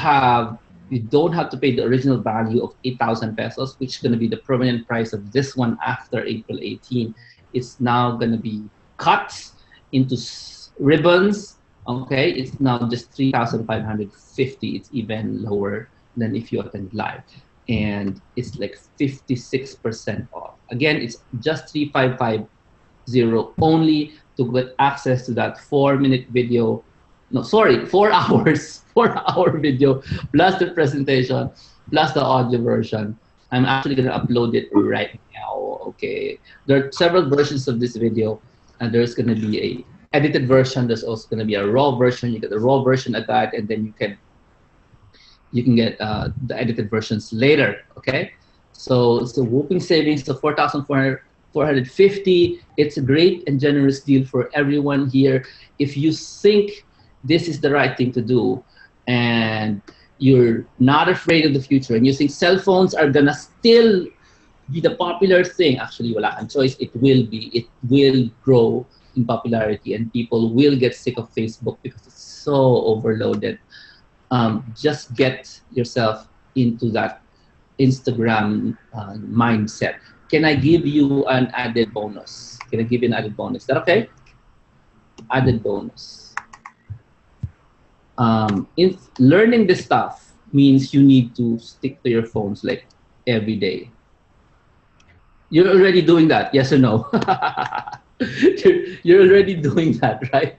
don't have to pay the original value of 8,000 pesos, which is going to be the permanent price of this one after April 18. It's now going to be cut into ribbons. Okay, it's now just 3,550. It's even lower than if you attend live. And it's like 56% off. Again, it's just 3,550 only to get access to that 4-minute video. No, sorry, 4 hours, 4-hour video, plus the presentation, plus the audio version. I'm actually going to upload it right now. Okay, there are several versions of this video, and there's going to be a edited version. There's also going to be a raw version. You get the raw version of that, and then you can get the edited versions later. Okay, so it's a whooping savings of 4,450. It's a great and generous deal for everyone here. If you think this is the right thing to do, and you're not afraid of the future, and you think cell phones are gonna still be the popular thing, actually, wala kang choice. It will be. It will grow in popularity, and people will get sick of Facebook because it's so overloaded. Just get yourself into that Instagram mindset. Can I give you an added bonus? Can I give you an added bonus? Is that okay? Added bonus. In learning this stuff means you need to stick to your phones like every day. You're already doing that, yes or no? You're already doing that, right?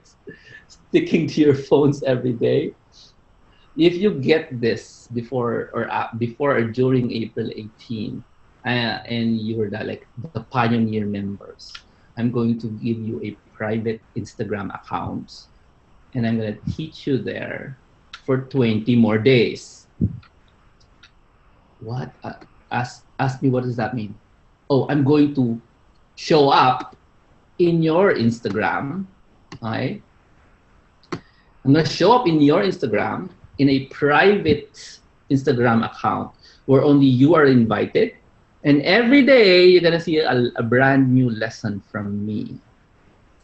Sticking to your phones every day. If you get this before or during April 18, and you're the pioneer members, I'm going to give you a private Instagram account, and I'm going to teach you there for 20 more days. What? Ask me, what does that mean? Oh, I'm going to show up in your Instagram. Okay? I'm going to show up in your Instagram in a private Instagram account where only you are invited. And every day, you're going to see a brand new lesson from me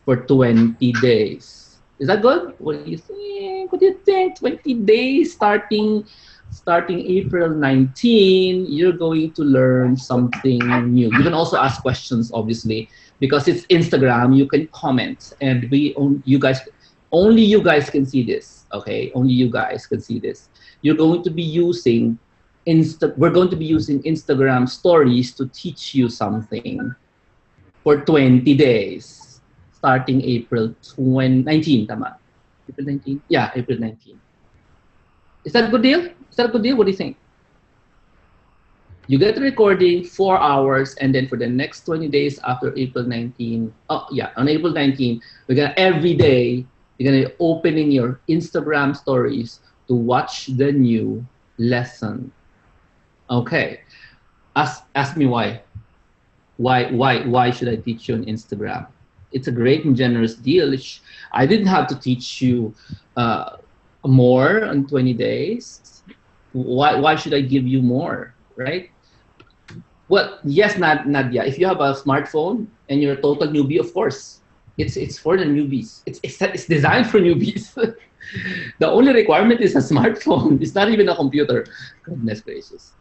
for 20 days. Is that good? What do you think? What do you think? 20 days starting April 19, you're going to learn something new. You can also ask questions, obviously, because it's Instagram. You can comment, and only you guys can see this. Okay, only you guys can see this. You're going to be using we're going to be using Instagram stories to teach you something for 20 days, starting April 19. Tama? April 19? Yeah, April 19. Is that a good deal? Is that a good deal? What do you think? You get the recording 4 hours, and then for the next 20 days after April 19, oh yeah, on April 19, we're gonna every day you're gonna opening your Instagram stories to watch the new lesson. Okay, ask me why. Why should I teach you on Instagram? It's a great and generous deal. I didn't have to teach you more on 20 days. Why should I give you more, right? Well, yes, Nadia, if you have a smartphone and you're a total newbie, of course, it's for the newbies. It's designed for newbies. The only requirement is a smartphone. It's not even a computer. Goodness gracious.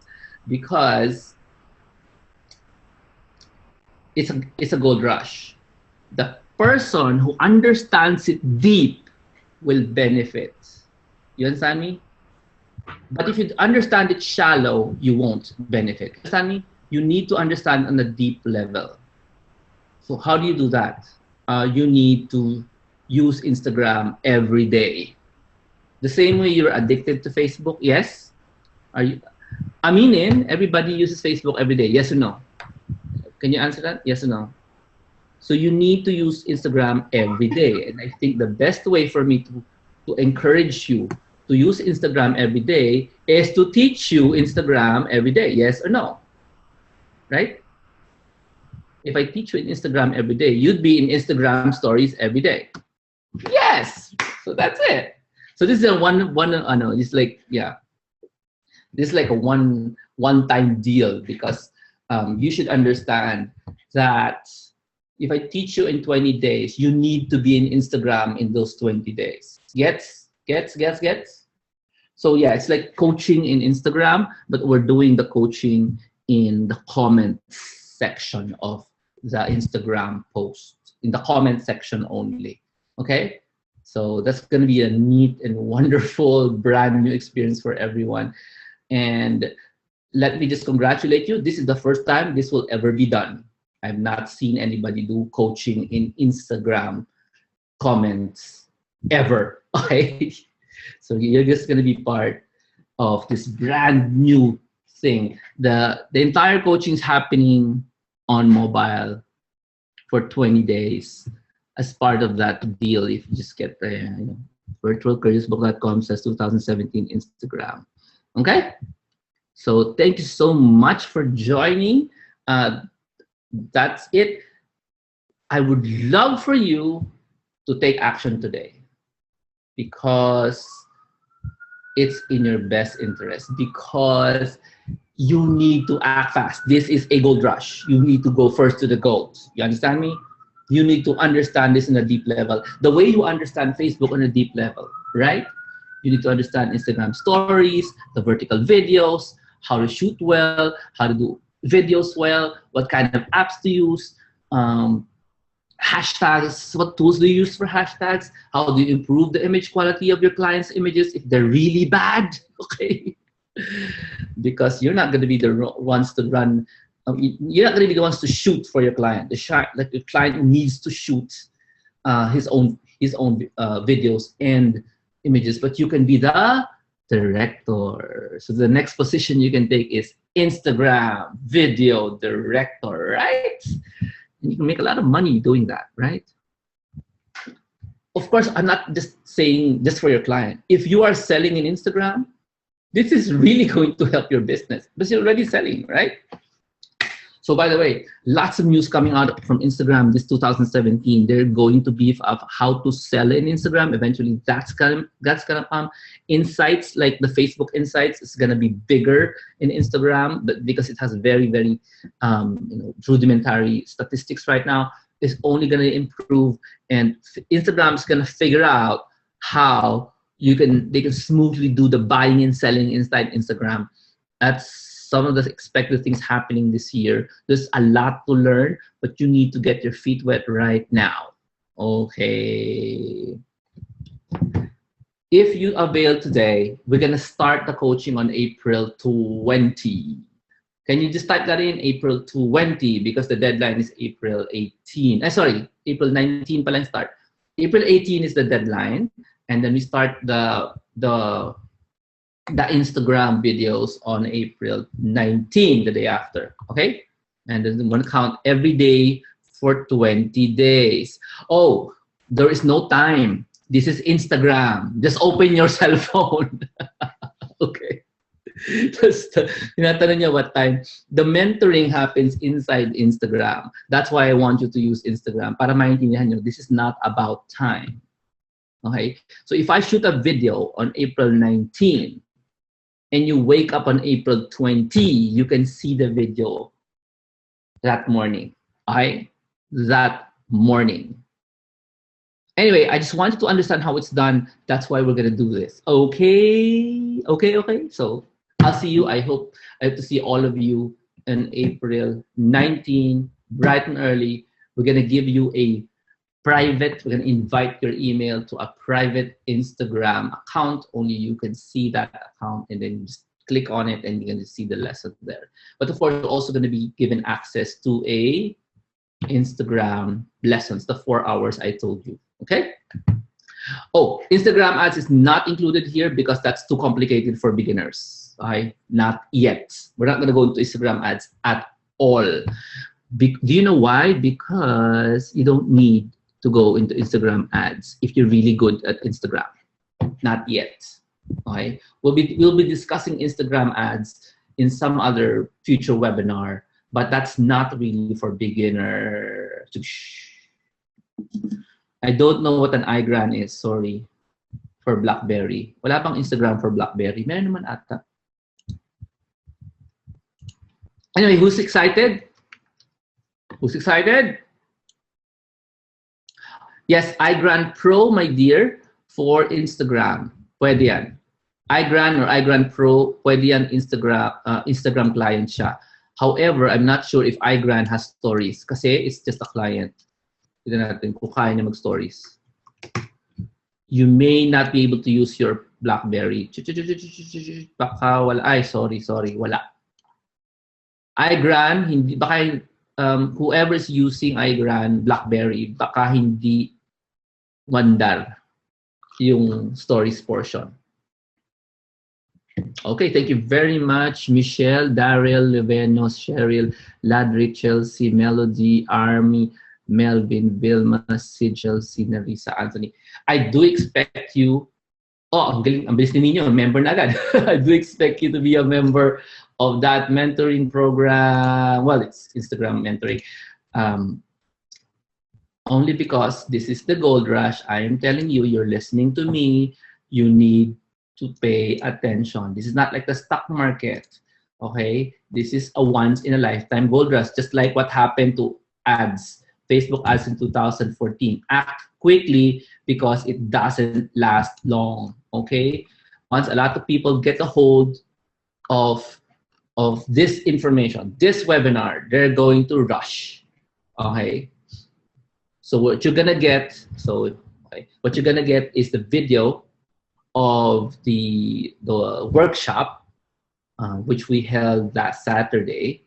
Because it's a gold rush. The person who understands it deep will benefit. You understand me? But if you understand it shallow, you won't benefit. Understand me? You need to understand on a deep level. So how do you do that? You need to use Instagram every day. The same way you're addicted to Facebook, yes? Are you? Aminin, everybody uses Facebook every day, yes or no? Can you answer that? Yes or no? So you need to use Instagram every day. And I think the best way for me to encourage you to use Instagram every day is to teach you Instagram every day, yes or no? Right? If I teach you in Instagram every day, you'd be in Instagram stories every day. Yes! So that's it. So this is a it's like, yeah. This is like a one-time deal because you should understand that if I teach you in 20 days, you need to be in Instagram in those 20 days. Gets? So yeah, it's like coaching in Instagram, but we're doing the coaching in the comment section of the Instagram post, in the comment section only, okay? So that's gonna be a neat and wonderful brand new experience for everyone. And let me just congratulate you. This is the first time this will ever be done. I've not seen anybody do coaching in Instagram comments ever. Okay, so you're just gonna be part of this brand new thing. The entire coaching is happening on mobile for 20 days as part of that deal. If you just get the virtualcareersbook.com says 2017 Instagram. Okay, so thank you so much for joining. That's it. I would love for you to take action today because it's in your best interest, because you need to act fast. This is a gold rush. You need to go first to the gold. You understand me? You need to understand this in a deep level. The way you understand Facebook on a deep level, right? You need to understand Instagram stories, the vertical videos, how to shoot well, how to do videos well, what kind of apps to use, hashtags, what tools do you use for hashtags, how do you improve the image quality of your clients' images if they're really bad, okay? Because you're not going to be the ones to run, you're not going to be the ones to shoot for your client. Like the client needs to shoot his own videos and images, but you can be the director. So the next position you can take is Instagram video director, right? And you can make a lot of money doing that, right? Of course, I'm not just saying just for your client. If you are selling in Instagram, this is really going to help your business because you're already selling, right? So by the way, lots of news coming out from Instagram this 2017. They're going to beef up how to sell in Instagram. Eventually, that's gonna come. Insights like the Facebook Insights is gonna be bigger in Instagram, but because it has very, very rudimentary statistics right now, it's only gonna improve. And Instagram is gonna figure out how they can smoothly do the buying and selling inside Instagram. That's some of the expected things happening this year. There's a lot to learn, but you need to get your feet wet right now. Okay. If you avail today, we're gonna start the coaching on April 20. Can you just type that in, April 20, because the deadline is April 18. Sorry, April 19 palang start. April 18 is the deadline, and then we start the the Instagram videos on April 19, the day after. Okay? And then I'm going to count every day for 20 days. Oh, there is no time. This is Instagram. Just open your cell phone. Okay. Just tinatanong niya what time. The mentoring happens inside Instagram. That's why I want you to use Instagram para maintindihan niyo this is not about time. Okay? So if I shoot a video on April 19 and you wake up on April 20, you can see the video that morning. Okay? That morning. Anyway, I just wanted to understand how it's done. That's why we're gonna do this. Okay, okay. So I'll see you. I hope to see all of you on April 19, bright and early. We're gonna give you a private. We're gonna invite your email to a private Instagram account. Only you can see that account, and then just click on it, and you're gonna see the lesson there. But of course, you're also gonna be given access to a Instagram lessons, the 4 hours I told you. Okay. Oh, Instagram ads is not included here because that's too complicated for beginners. Okay, not yet. We're not going to go into Instagram ads at all. Do you know why? Because you don't need to go into Instagram ads if you're really good at Instagram. Not yet. Okay, we'll be discussing Instagram ads in some other future webinar, but that's not really for beginners. I don't know what an iGran is, sorry, for BlackBerry. Wala pang Instagram for BlackBerry. Meron naman ata. Anyway, who's excited? Who's excited? Yes, iGran Pro, my dear, for Instagram. Pwede yan. iGran or iGran Pro, pwede yan Instagram client siya. However, I'm not sure if iGran has stories kasi it's just a client. Tignan natin kung kaya niya mag-stories. You may not be able to use your BlackBerry. Baka wala. Ay, sorry, wala. iGran, hindi, baka whoever is using iGran, BlackBerry, baka hindi mandar yung stories portion. Okay, thank you very much, Michelle, Daryl, Levenos, Cheryl, Ladri, Chelsea, Melody, Army, Melvin, Vilma, Sigil, Sinarisa, Anthony. I do expect you, ang bilis ninyo, member na agad. I do expect you to be a member of that mentoring program. Well, it's Instagram mentoring. Only because this is the gold rush. I am telling you, you're listening to me, you need to pay attention. This is not like the stock market, okay? This is a once in a lifetime gold rush, just like what happened to ads, Facebook ads in 2014. Act quickly because it doesn't last long, okay? Once a lot of people get a hold of this information, this webinar, they're going to rush, okay? So what you're gonna get, what you're gonna get is the video of the workshop, which we held last Saturday.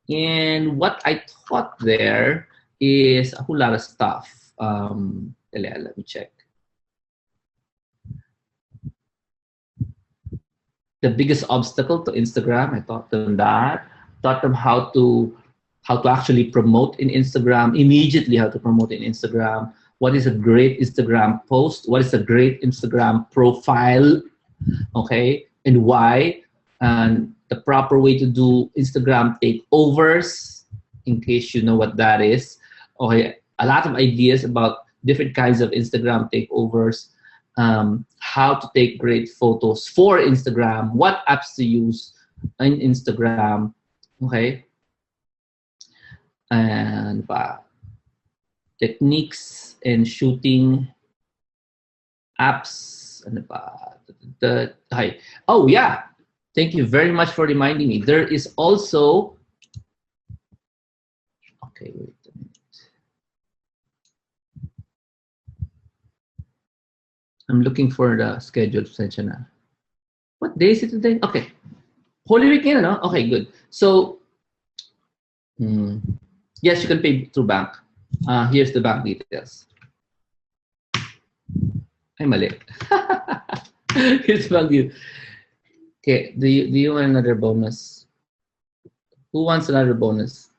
And what I taught there is a whole lot of stuff. Let me check. The biggest obstacle to Instagram, I taught them that. Taught them how to actually promote in Instagram, immediately how to promote in Instagram. What is a great Instagram post? What is a great Instagram profile? Okay, and why? And the proper way to do Instagram takeovers, in case you know what that is. Okay, a lot of ideas about different kinds of Instagram takeovers, how to take great photos for Instagram, what apps to use in Instagram, okay? And techniques and shooting apps. Oh yeah, thank you very much for reminding me. There is also, okay, wait a minute. I'm looking for the schedule. What day is it today? Okay, Holy Weekend, no? Okay, good. So, yes, you can pay through bank. Here's the bank details. Ay, mali. Here's the bank details. Okay, do you want another bonus? Who wants another bonus?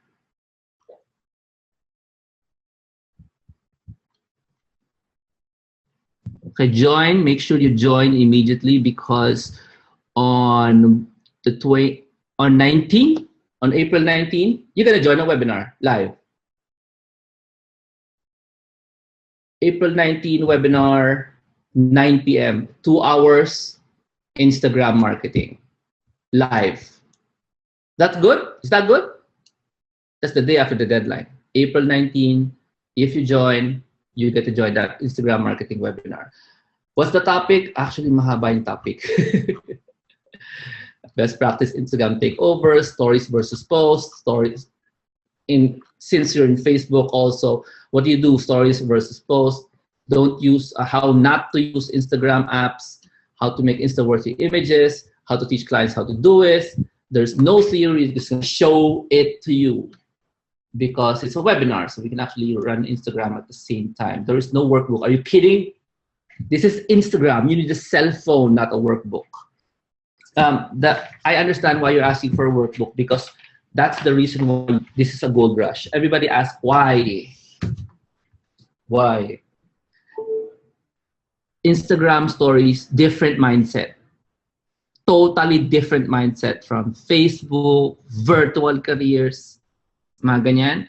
Okay, join. Make sure you join immediately because on the on 19, on April 19, you're gonna join a webinar live. April 19 webinar, 9 p.m. 2 hours Instagram marketing live. That's good? Is that good? That's the day after the deadline. April 19, if you join, you get to join that Instagram marketing webinar. What's the topic? Actually, mahaba yung topic. Best practice Instagram takeover, stories versus posts, stories since you're in Facebook also, what do you do? Stories versus posts. Don't use how not to use Instagram apps, how to make Insta-worthy images, how to teach clients how to do it. There's no theory, just gonna show it to you because it's a webinar, so we can actually run Instagram at the same time. There is no workbook. Are you kidding? This is Instagram. You need a cell phone, not a workbook. I understand why you're asking for a workbook because that's the reason why this is a gold rush. Everybody asks why. Why? Instagram stories, different mindset. Totally different mindset from Facebook, virtual careers, mga ganyan.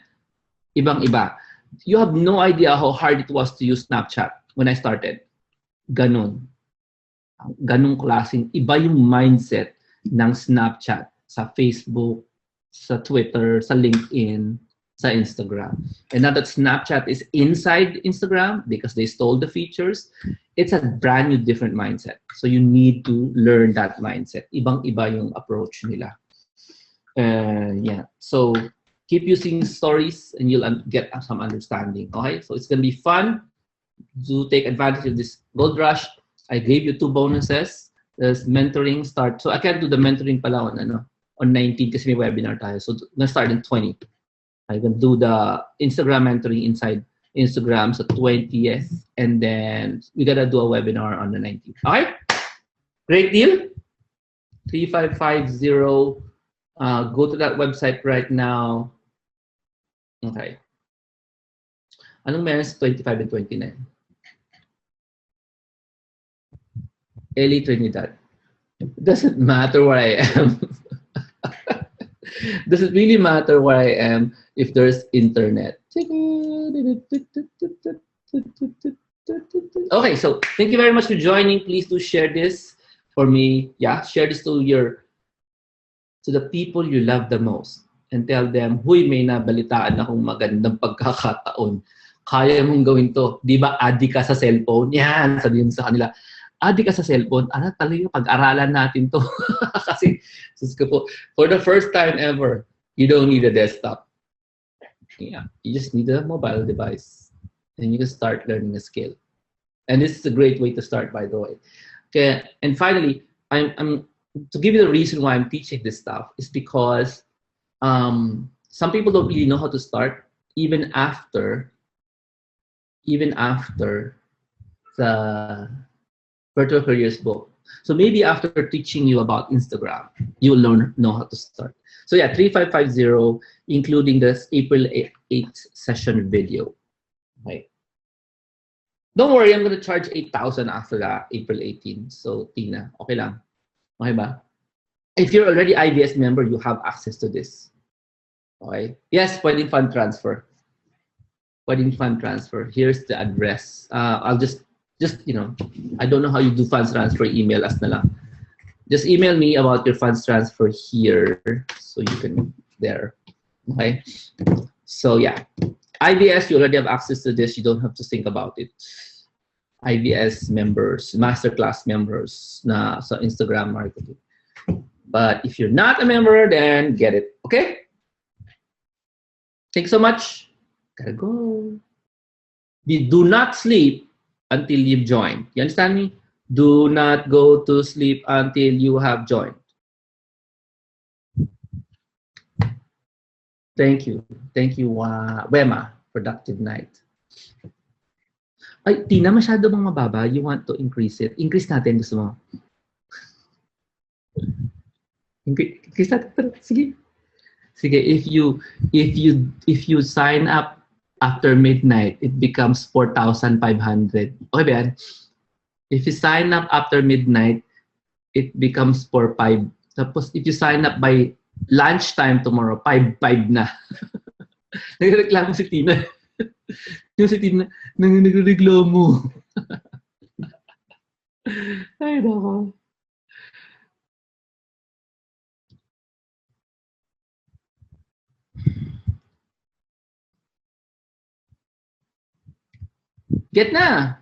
Ibang-iba. You have no idea how hard it was to use Snapchat when I started. Ganun. Ganung klaseng iba yung mindset ng Snapchat sa Facebook, sa Twitter, sa LinkedIn, sa Instagram. And now that Snapchat is inside Instagram because they stole the features, it's a brand new different mindset. So you need to learn that mindset. Ibang-iba yung approach nila. Yeah. So keep using stories and you'll get some understanding. Okay? So it's going to be fun to take advantage of this gold rush. I gave you 2 bonuses. There's mentoring start. So I can't do the mentoring pala on 19 kasi may webinar tayo. So I'm gonna start in 20. I can do the Instagram mentoring inside Instagram sa 20th. And then we gotta do a webinar on the 19th. Okay? Great deal. 3550. Go to that website right now. Okay. Anong meron sa 25 and 29? Ellie Trinidad. Doesn't matter where I am. Does it really matter where I am if there's internet? Okay, so thank you very much for joining. Please do share this for me. Yeah, share this to the people you love the most and tell them, huy, may nabalitaan akong magandang pagkakataon. Kaya mong gawin to. Di ba, addict ka sa cellphone? Yan, sabihin sa kanila. Addict ka sa cellphone, talaga pag-aralan natin to. Kasi, sus ko po, for the first time ever, you don't need a desktop. Yeah, you just need a mobile device. And you can start learning a skill. And this is a great way to start, by the way. Okay, and finally, I'm to give you the reason why I'm teaching this stuff is because some people don't really know how to start even after the Virtual Careers book. So maybe after teaching you about Instagram, you'll know how to start. So yeah, 3550, including this April 8th session video. Okay. Don't worry, I'm going to charge 8,000 after that, April 18. So Tina, okay lang. Okay ba? If you're already IBS member, you have access to this. Okay. Yes, pwedeng fund transfer. Pwedeng fund transfer. Here's the address. I'll just I don't know how you do funds transfer, email us na lang. Just email me about your funds transfer here so you can there. Okay. So yeah, IBS, you already have access to this. You don't have to think about it. IBS members, masterclass members na sa Instagram marketing. But if you're not a member, then get it. Okay. Thanks so much. Gotta go. Do not sleep until you've joined. You understand me? Do not go to sleep until you have joined. Thank you. Thank you, Wema. Productive night. Ay, Tina, masyado bang mababa? You want to increase it? Increase natin, gusto mo? Sige. Sige, if you sign up after midnight, it becomes 4,500. Okay ba yan? If you sign up after midnight, it becomes 4,500. Tapos if you sign up by lunchtime tomorrow, 5,500 na. Nagreklamo si Tina. Yung si Tina, nagreklamo. Ay, nako. Get na.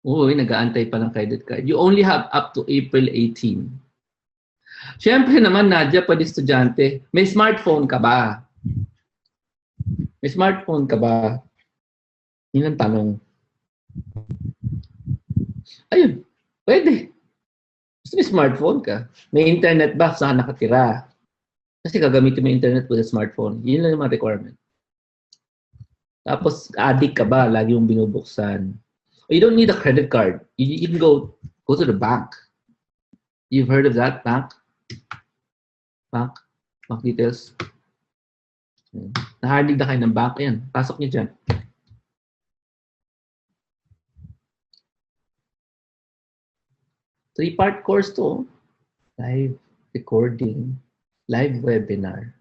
Uy, nag-aantay pa ng credit card. You only have up to April 18. Siyempre naman, Nadia, pwede estudyante. May smartphone ka ba? Yun ang tanong. Ayun, pwede. Gusto may smartphone ka. May internet ba? Saan nakatira? Kasi gagamitin mo internet with a smartphone. Yun lang yung mga requirement. Tapos, addict ka ba? Lagi mong binubuksan. You don't need a credit card. You can go to the bank. You've heard of that? Bank details. Naharinig na kayo ng bank. Ayan, pasok niyo dyan. Three-part course to. Live recording, live webinar,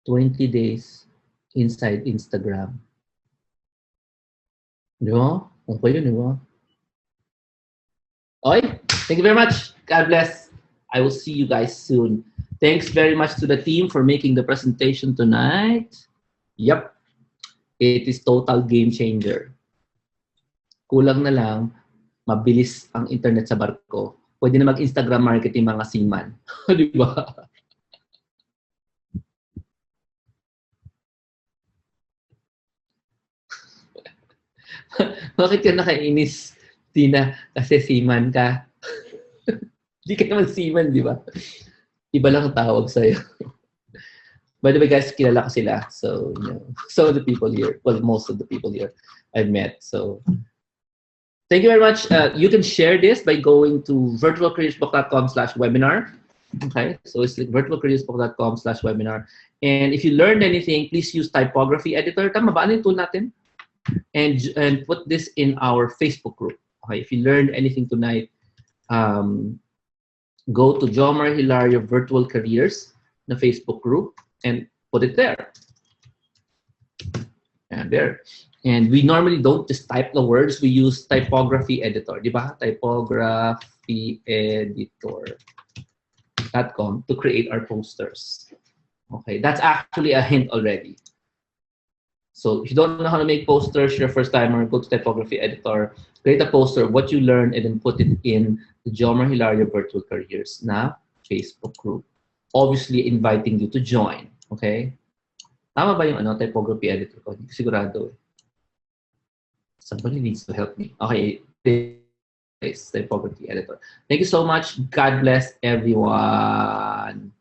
20 days inside Instagram. Di ba? Kung kayo, di ba? Okay. Thank you very much. God bless. I will see you guys soon. Thanks very much to the team for making the presentation tonight. Yep. It is total game changer. Kulang na lang, mabilis ang internet sa barko. Pwede na mag-Instagram marketing mga seaman. Di ba? Bakit ka nakainis, Tina? Kasi seaman ka. Hindi ka naman seaman, di ba? Iba lang ang tawag sa'yo. By the way, guys, kilala ko sila. So, some of the people here, well, most of the people here I've met. So, thank you very much. You can share this by going to virtualcareersbook.com/webinar. Okay, so it's like virtualcareersbook.com/webinar. And if you learned anything, please use typography editor. Tama ba? Ano yung tool natin? And put this in our Facebook group. Okay, if you learned anything tonight, go to Jomar Hilario Virtual Careers, the Facebook group, and put it there. And there. And we normally don't just type the words, we use typography editor. Diba? Typography editor.com to create our posters. Okay, that's actually a hint already. So if you don't know how to make posters, you're a first timer, go to typography editor, create a poster of what you learned, and then put it in the Jomar Hilario Virtual Careers na Facebook group. Obviously, inviting you to join. Okay? Tama ba yung typography editor ko? Hindi sigurado. Somebody needs to help me. Okay. Typography editor. Thank you so much. God bless everyone.